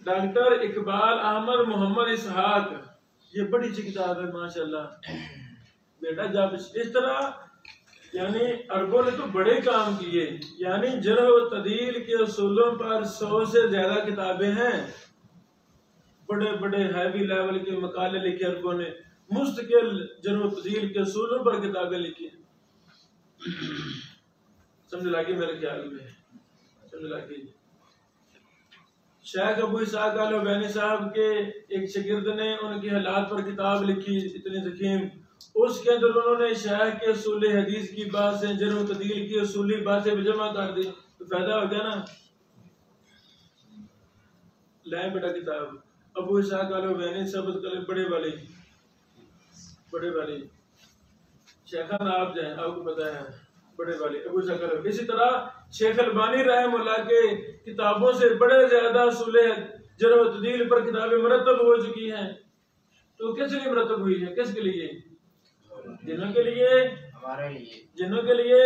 ڈاکٹر اقبال احمد محمد اسحاق، یہ بڑی اچھی کتاب ہے ماشاءاللہ بیٹا۔ جب اس طرح یعنی عربوں نے تو بڑے کام کیے، یعنی جرح و تعدیل کے اصولوں پر 100 سے زیادہ کتابیں ہیں۔ بڑے بڑے ہیوی لیول کے مقالے لکھے عربوں نے، مستقل جرح و تعدیل کے اصولوں پر کتابیں لکھی۔ سمجھ لگی میرے خیال میں؟ سمجھ لگی؟ شیخ ابو اسحاق الحوینی صاحب کے ایک شاگرد نے ان کے حالات پر کتاب لکھی اتنی ضخیم، اس کے اندر انہوں نے شیخ کے اصول حدیث کی باتیں، جرح و تعدیل کی اصولی باتیں بھی جمع کر دی، تو فائدہ ہو گیا نا۔ لائیں بیٹا کتاب، ابو اسحاق الحوینی صاحب بڑے والے شیخان آپ جائیں، آپ کو پتہ ہے بڑے والے ابو اسحاق الحوینی۔ اسی طرح شیخ البانی رحمہ اللہ کے کتابوں سے بڑے زیادہ اصول جرح و تعدیل پر کتابیں مرتب ہو چکی ہیں۔ تو کس لیے مرتب ہوئی ہے؟ کس کے لیے؟ جنوں کے لیے، جنوں کے لیے،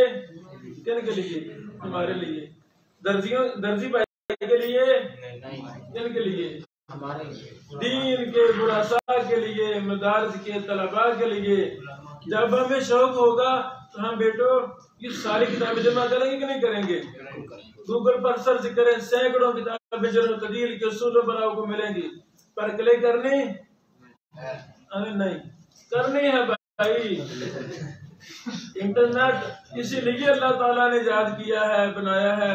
کن کے لیے؟ ہمارے لیے، درزی بھائی کے لیے، کن کے لیے؟ دین کے براسا کے لیے، مدارس کے طلباء کے لیے۔ جب ہمیں شوق ہوگا تو ہم بیٹو یہ ساری کتابیں جمع کریں گے کہ نہیں کریں گے؟ گوگل پر سرچ کریں، سینکڑوں کتابیں جرح و تعدیل کے اصولوں پر آپ کو ملیں گی، پر کلک کرنی نہیں کرنی ہے بھائی۔ انٹرنیٹ اسی لیے اللہ تعالیٰ نے ایجاد کیا ہے، بنایا ہے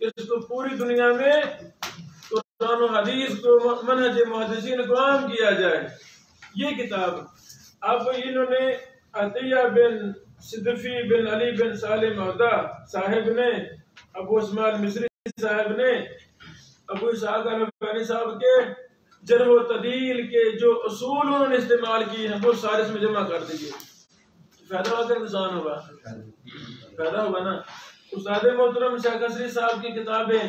کہ اس کو پوری دنیا میں قرآن و حدیث کو، منہج محدثین کو عام کیا جائے۔ یہ کتاب اب انہوں نے عطیہ بن صدفی بن علی بن صالح مہدہ صاحب نے، ابو اسماعیل مصری صاحب نے ابو اسحاق الحوینی صاحب کے جرح و تعدیل کے جو اصول انہوں نے استعمال کیے ہیں وہ سارے اس میں جمع کر دیجئے. فائدہ ہوا کہ نقصان ہوگا؟ فائدہ ہوگا نا. استاد محترم شیخ قصری صاحب کی کتابیں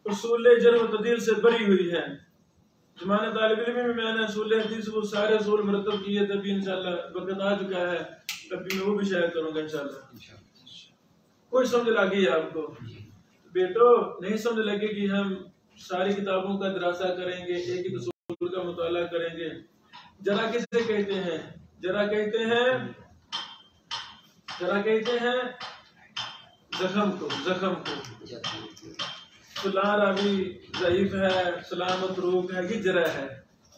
اصول جرح و تعدیل سے بری ہوئی ہیں. زمانہ طالب علم میں میں نے اصول حدیث وہ سارے اصول مرتب کیے تھے. ابھی انشاءاللہ وقت آ چکا ہے, ابھی میں وہ بھی شیئر کروں گا انشاءاللہ. کوئی سمجھ لگی ہے آپ کو بیٹو؟ نہیں سمجھ لگے گی ہم ساری کتابوں کا دراسہ کریں گے, ایک ایک اصول کا مطالعہ کریں گے. جرا کسے کہتے ہیں؟ جرا کہتے ہیں زخم کو. زخم کو فلاں راوی ضعیف ہے, فلاں متروک ہے, یہ جرح ہے.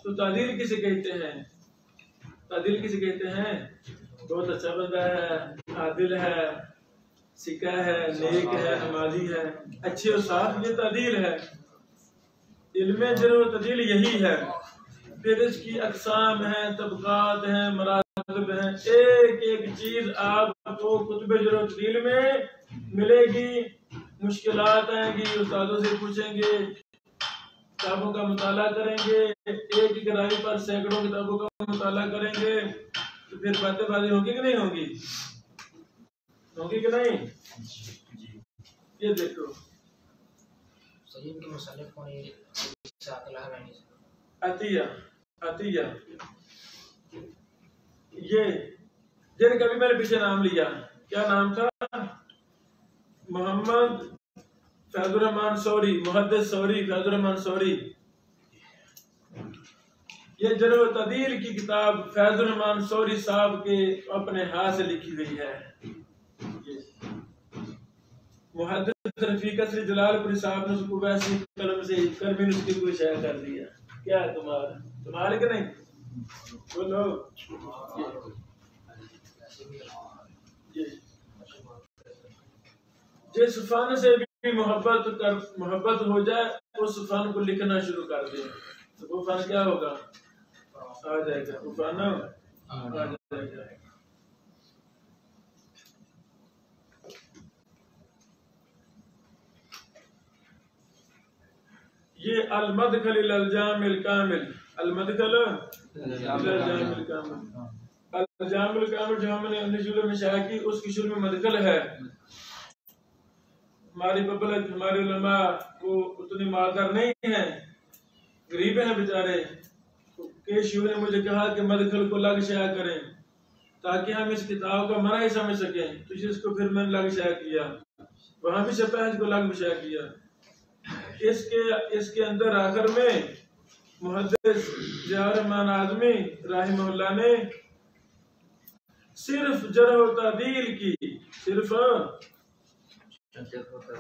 تو تعدیل کسے کہتے ہیں؟ تعدیل کسے کہتے ہیں؟ بہت اچھا بندہ ہے, عادل ہے, سکہ ہے, نیک ہے, نمازی ہے, اچھے اور صاف, یہ تعدیل ہے. علم جرح و تعدیل یہی ہے. پھر اس کی اقسام ہیں, طبقات ہیں, مراتب ہیں. ایک ایک چیز آپ کو کتب جرح و تعدیل میں ملے گی. مشکلات آئیں گی, استادوں سے پوچھیں گے, کتابوں کا مطالعہ کریں گے, ایک ایک راوی پر سینکڑوں کتابوں کا مطالعہ کریں گے, تو پھر باتیں بازی ہوگی کہ نہیں ہوگی؟ ہوگی کہ نہیں؟ یہ دیکھو عطیہ یہ جن کا بھی میں نے پیچھے نام لیا, کیا نام تھا؟ محمد فیض الرحمان سوری, محدث سوری, فیض الرحمان سوری. یہ جرح و تعدیل کی کتاب فیض الرحمان سوری صاحب کے اپنے ہاتھ سے لکھی ہوئی ہے. محدث رفیق قصری جلال پوری صاحب نے اس کو ویسی قلم سے کرمی نسخے کو شائع کر دیا. کیا ہے تمہارے کہ نہیں؟ بولو. جس فن سے بھی محبت ہو جائے اس فن کو لکھنا شروع کر دے تو وہ فن کیا ہوگا؟ آ جائے گا. وہ فن آ جائے گا. یہ المدخل الالجام الکامل, المدخل الالجام الکامل, الجام الکامل جو ہم نے نجول میں شائع کی, اس کی شروع میں مدخل ہے. ہماری پبلک, ہمارے علماء وہ اتنے مالدار نہیں ہیں, غریب ہیں بیچارے. کیشیو نے مجھے کہا کہ مدخل کو لگ شائع کریں تاکہ ہم اس کتاب کا معنی سمجھ سکیں, تو اس کو پھر میں نے لگ شائع کیا. وہاں بھی چھپا ہے, اس کو لگ بھی شائع کیا. اس کے اندر آخر میں محدث ضیاء الرحمان اعظمی رحمہ اللہ نے صرف جرح و تعدیل کی, صرف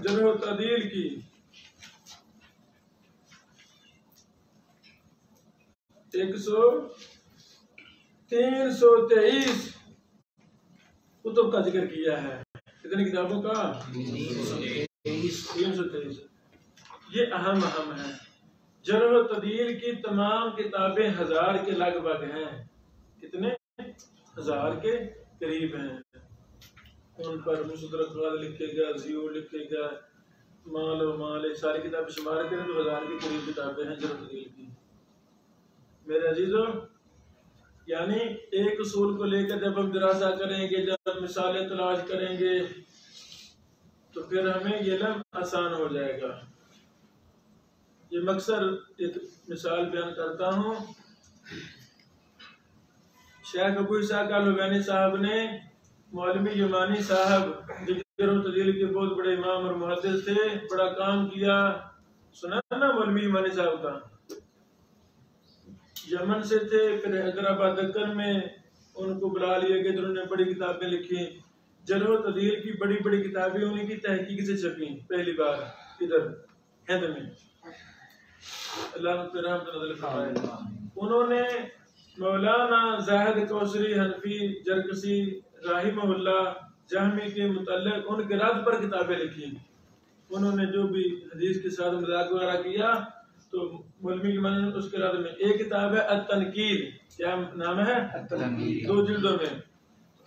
جرح و تعدیل کی 323 کتب کا ذکر کیا ہے. کتنی کتابوں کا؟ 323. یہ اہم ہے. جرح و تعدیل کی تمام کتابیں 1000 کے لگ بھگ ہیں. کتنے؟ 1000 کے قریب ہیں. ان پر مستدرک لکھے گا, زیو لکھے گا, مال و مال, ساری کتابیں شمار کریں تو 1000 کے قریب کتابیں ہیں جرح و تعدیل کی. میرے عزیزوں, یعنی ایک اصول کو لے کر جب ہم دراسہ کریں گے, جب مثالیں تلاش کریں گے, تو پھر ہمیں یہ علم آسان ہو جائے گا. یہ مقصر ایک مثال بیان کرتا ہوں. شیخ ابو اسحاق الحویانی صاحب نے مولوی یمانی صاحب جو جرح و تعدیل کے بہت بڑے امام اور محدث تھے, بڑا کام کیا. سنا نا مولوی یمانی صاحب کا؟ یمن سے تھے, پھر حیدرآباد دکن میں ان کو بلا لیا گیا, جنہوں نے بڑی کتابیں لکھی. جرح و تعدیل کی بڑی بڑی کتابیں انہیں کی تحقیق سے چھپیں پہلی بار ادھر ہند میں. اللہ نے رحمت نازل فرمائے. انہوں نے مولانا زاہد کوثری حنفی جرکسی رحمہ اللہ جہمی کے متعلق ان کے رد پر کتابیں لکھی. انہوں نے جو بھی حدیث کے ساتھ مذاق وغیرہ کیا تو مولوی یمانی نے اس کے رد میں ایک کتاب ہے التنقیل. کیا نام ہے؟ التنقیل. 2 جلدوں میں.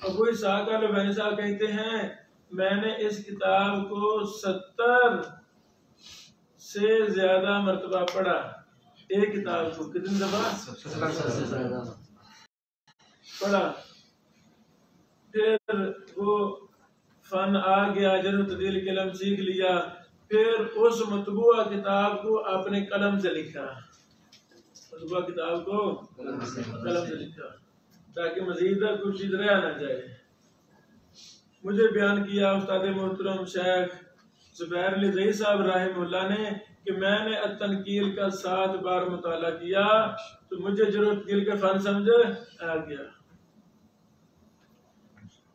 ابو اسحاق الحویانی صاحب کہتے ہیں میں نے اس کتاب کو 70 سے زیادہ مرتبہ پڑھا. ایک کتاب کو کتنی دفعہ پڑھا، پھر وہ فن آ گیا، جرح و تعدیل کے علم سیکھ لیا، پھر اس مطبوعہ کتاب کو اپنے قلم سے لکھا، مطبوعہ کتاب کو قلم سے لکھا تاکہ مزید کچھ چیز رہ نہ جائے۔ مجھے بیان کیا استاد محترم شیخ زبیر علی زئی صاحب رحمہ اللہ نے کہ میں نے التنقیل کا 7 بار مطالعہ کیا تو مجھے جرح و تعدیل کا فن سمجھ آ گیا۔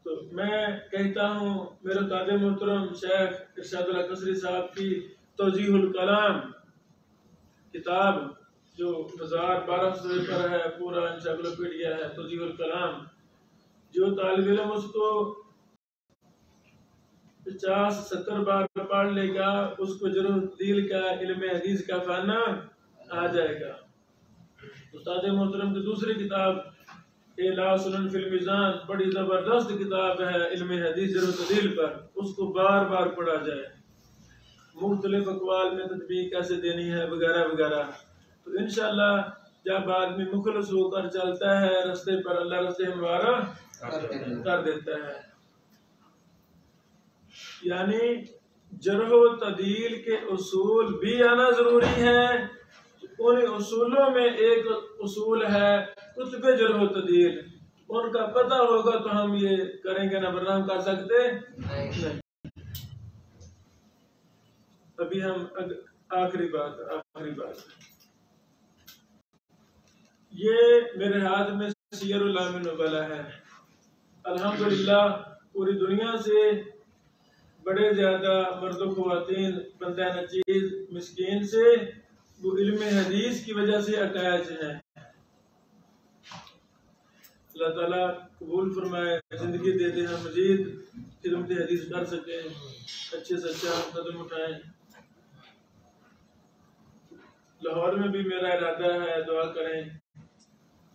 تو میں کہتا ہوں میرے استاد محترم شیخ ارشاد اللہ قصری صاحب کی توضیح الکلام کتاب جو 1200 صفحے پر ہے، پورا انسائکلوپیڈیا ہے توضیح الکلام، جو طالب علم اس کو 50-70 بار پڑھ لے گا اس کو جرح و تعدیل کا علم حدیث کا فن آ جائے گا۔ استاد محترم کی دوسری کتاب اعلاء سنن فی المیزان بڑی زبردست کتاب ہے علم حدیث جرح و تعدیل پر، اس کو بار بار پڑھا جائے، مختلف اقوال میں تطبیق کیسے دینی ہے وغیرہ وغیرہ۔ تو انشاءاللہ جب آدمی مخلص ہو کر چلتا ہے رستے پر، اللہ رستے ہموارا کر دیتا ہے۔ یعنی جرح و تعدیل کے اصول بھی آنا ضروری ہے، ان اصولوں میں ایک اصول ہے کتب جرح و تعدیل، ان کا پتہ ہوگا تو ہم یہ کریں گے، نہ ورنہ ہم کر سکتے نہیں۔ ابھی ہم آخری بات یہ میرے ہاتھ میں سیر اعلام نبلا ہے، الحمدللہ پوری دنیا سے بڑے زیادہ مرد و خواتین بندہ نچیز مسکین سے وہ علم حدیث کی وجہ سے اٹیچ ہیں۔ اللہ تعالیٰ قبول فرمائے، زندگی دے دے، ہم مزید خدمت حدیث کر سکیں، اچھے سے اچھا قدم اٹھائیں۔ لاہور میں بھی میرا ارادہ ہے، دعا کریں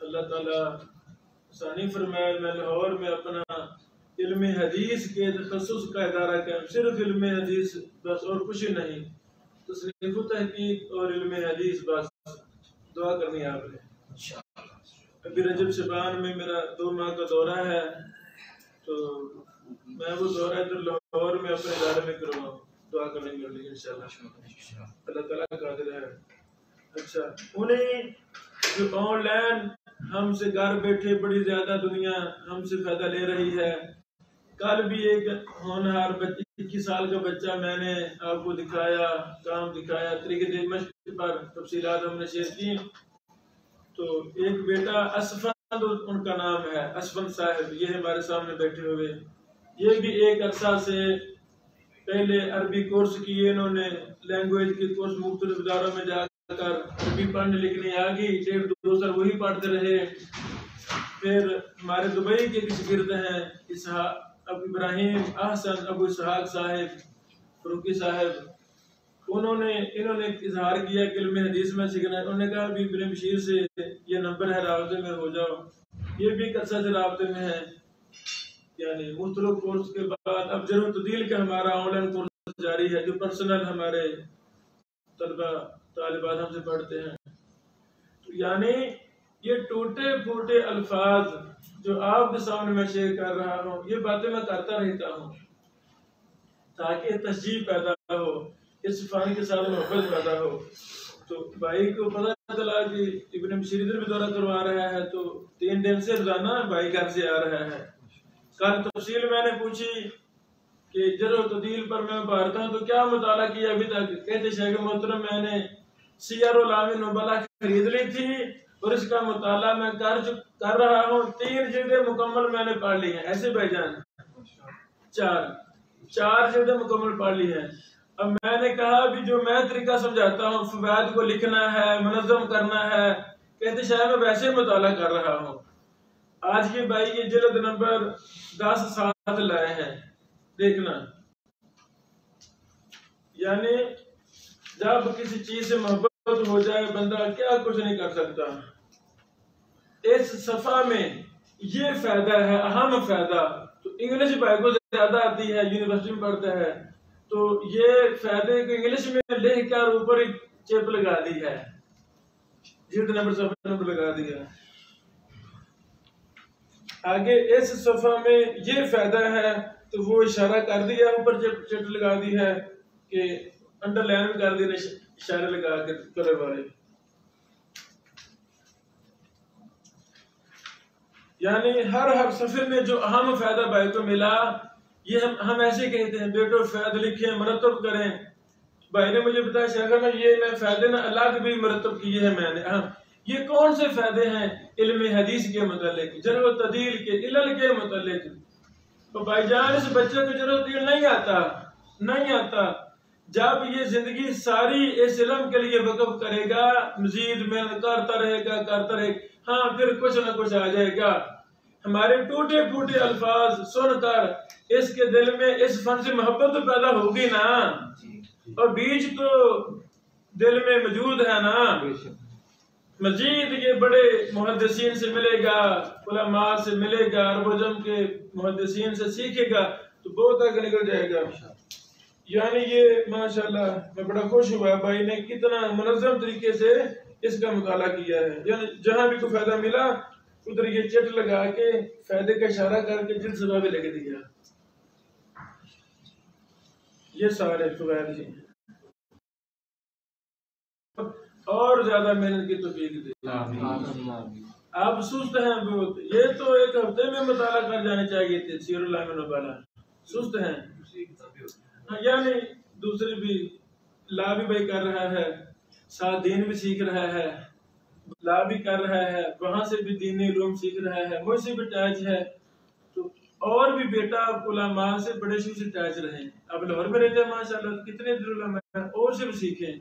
اللہ تعالیٰ آسانی فرمائے، میں لاہور میں اپنا علم حدیث کے تخصص کا ادارہ قائم، صرف علم حدیث بس اور کچھ نہیں، تصنیف و تحقیق اور علم حدیث بس، دعا کرنی ہے آپ نے۔ ابھی رجب شعبان میں میرا 2 ماہ کا دورہ ہے، تو میں وہ دورہ ادھر لاہور میں اپنے ادارے میں کرواؤں، دعا کریں گے انشاءاللہ، اللہ تعالیٰ قادر ہے۔ اچھا، انہیں جو آن لائن ہم سے گھر بیٹھے بڑی زیادہ دنیا ہم سے فائدہ لے رہی ہے، کل بھی ایک ہونہار 21 سال کا بچہ میں نے آپ کو دکھایا، کام دکھایا، طریقے مشق پر تفصیلات ہم نے شیئر کی۔ تو ایک بیٹا اسفند ان کا نام ہے، اسفند صاحب، یہ ہمارے سامنے بیٹھے ہوئے، یہ بھی ایک عرصہ سے پہلے عربی کورس کیے انہوں نے، لینگویج کے کورس مختلف اداروں میں جا کر عربی پڑھنے لکھنے آ گئی، 1.5-2 سال وہی پڑھتے رہے۔ پھر ہمارے دبئی کے کسی گرد ہیں ابو ابراہیم احسن ابو اسحاق صاحب فروقی صاحب، انہوں نے اظہار کیا کہ علم حدیث میں سیکھنا ہے، انہوں نے کہا ابھی ابن بشیر سے یہ نمبر ہے، رابطے میں ہو جاؤ، یہ بھی عرصہ سے رابطے میں ہے۔ یعنی مختلف کورس کے بعد اب جرح و تعدیل کا ہمارا آن لائن کورس جاری ہے، جو پرسنل ہمارے طلبہ طالبات ہم سے پڑھتے ہیں۔ یعنی یہ ٹوٹے پھوٹے الفاظ جو آپ کے سامنے میں شیئر کر رہا ہوں، یہ باتیں میں کرتا رہتا ہوں تاکہ تشجیع پیدا ہو، اس فن کے ساتھ محبت پیدا ہو۔ تو بھائی کو پتہ چلا کہ ابن بشیر ادھر بھی دورہ کروا رہا ہے، تو 3 دن سے روزانہ بھائی گھر سے آ رہا ہے۔ کل تفصیل میں نے پوچھی کہ جرح و تعدیل پر میں پڑھتا ہوں تو کیا مطالعہ کیا ابھی تک؟ کہتے شیخ محترم میں نے سیر اعلام نبلا خرید لی تھی اور اس کا مطالعہ میں کر رہا ہوں، 3 جلدیں مکمل میں نے پڑھ لی ہیں۔ ایسے بھائی جان 4 جلدیں مکمل پڑھ لی ہیں۔ اب میں نے کہا بھی جو میں طریقہ سمجھاتا ہوں فوائد کو لکھنا ہے، منظم کرنا ہے، کہتے شاید میں ویسے مطالعہ کر رہا ہوں۔ آج کے بھائی یہ جلد نمبر 10 ساتھ لائے ہیں، دیکھنا۔ یعنی جب کسی چیز سے محبت ہو جائے بندہ کیا کچھ نہیں کر سکتا۔ اس صفحہ میں یہ فائدہ ہے، اہم فائدہ، تو انگلش بھائی کو زیادہ آتی ہے، یونیورسٹی میں پڑھتا ہے، تو یہ فائدے کو انگلش میں لکھ کر اوپر ہی چپ لگا دی ہے۔ جلد نمبر صفحہ نمبر لگا دیا. آگے اس صفحہ میں یہ فائدہ ہے تو وہ اشارہ کر دیا، اوپر چٹ لگا دی ہے کہ انڈر لائن بھی کر دی اشارے لگا کے کرے والے. یعنی ہر صفحے میں جو اہم فائدہ بھائی کو ملا، یہ ہم ایسے کہتے ہیں بیٹو فائدہ لکھیں مرتب کریں. بھائی نے مجھے بتایا شیخنا یہ میں فائدے نہ الگ بھی مرتب کیے ہیں میں نے. یہ کون سے فائدے ہیں علم حدیث کے متعلق، جرح و تعدیل کے علل کے متعلق. تو بھائی جان اس بچے کو جرح و تعدیل نہیں آتا. جب یہ زندگی ساری اس علم کے لیے وقف کرے گا، مزید محنت کرتا رہے گا، ہاں پھر کچھ نہ کچھ آ جائے گا. ہمارے ٹوٹے پھوٹے الفاظ سن کر اس کے دل میں اس فن سے محبت تو پیدا ہوگی نا، اور بیج تو دل میں موجود ہے نا. مزید یہ بڑے محدثین سے ملے گا، علماء سے ملے گا، عرب و عجم کے محدثین سے سیکھے گا تو بہت آگے نکل جائے گا. یعنی یہ ماشاءاللہ میں بڑا خوش ہوا بھائی نے کتنا منظم طریقے سے اس کا مطالعہ کیا ہے. یعنی جہاں بھی کوئی فائدہ ملا ادھر یہ چٹ لگا کے فائدے کا اشارہ کر کے جلد صفحہ بھی لکھ دیا. یہ سارے فوائد ہیں. اور زیادہ محنت کی توفیق دے. آپ سست ہیں بہت. یہ تو ایک ہفتے میں مطالعہ کر جانے چاہیے تھے سیر اللہ میں نبالا. سست ہیں. یعنی دوسری بھی لا بھی بھائی کر رہا ہے، ساتھ دین بھی سیکھ رہا ہے، لا بھی کر رہا ہے، وہاں سے بھی دینی علوم سیکھ رہا ہے، مجھ سے بھی ٹیچ ہے. تو اور بھی بیٹا علماء سے بڑے شروع سے ٹیچ رہے. اب لاہور میں رہتے ہیں ماشاءاللہ کتنے علماء ہیں، اور سے بھی سیکھیں.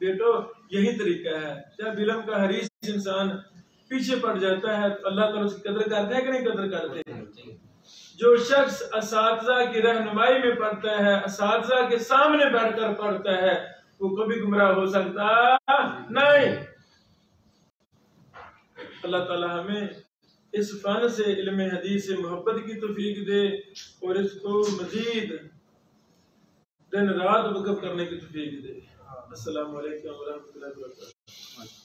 بیٹو یہی طریقہ ہے. جب علم کا حریص انسان پیچھے پڑ جاتا ہے تو اللہ تعالیٰ اس کی قدر کرتے ہیں کہ نہیں قدر کرتے ہیں. جو شخص اساتذہ کی رہنمائی میں پڑھتا ہے، اساتذہ کے سامنے بیٹھ کر پڑھتا ہے، وہ کبھی گمراہ ہو سکتا نہیں. اللہ تعالیٰ ہمیں اس فن سے علم حدیث سے محبت کی توفیق دے اور اس کو مزید دن رات وقف کرنے کی توفیق دے. السلام علیکم ورحمۃ اللہ وبرکاتہ.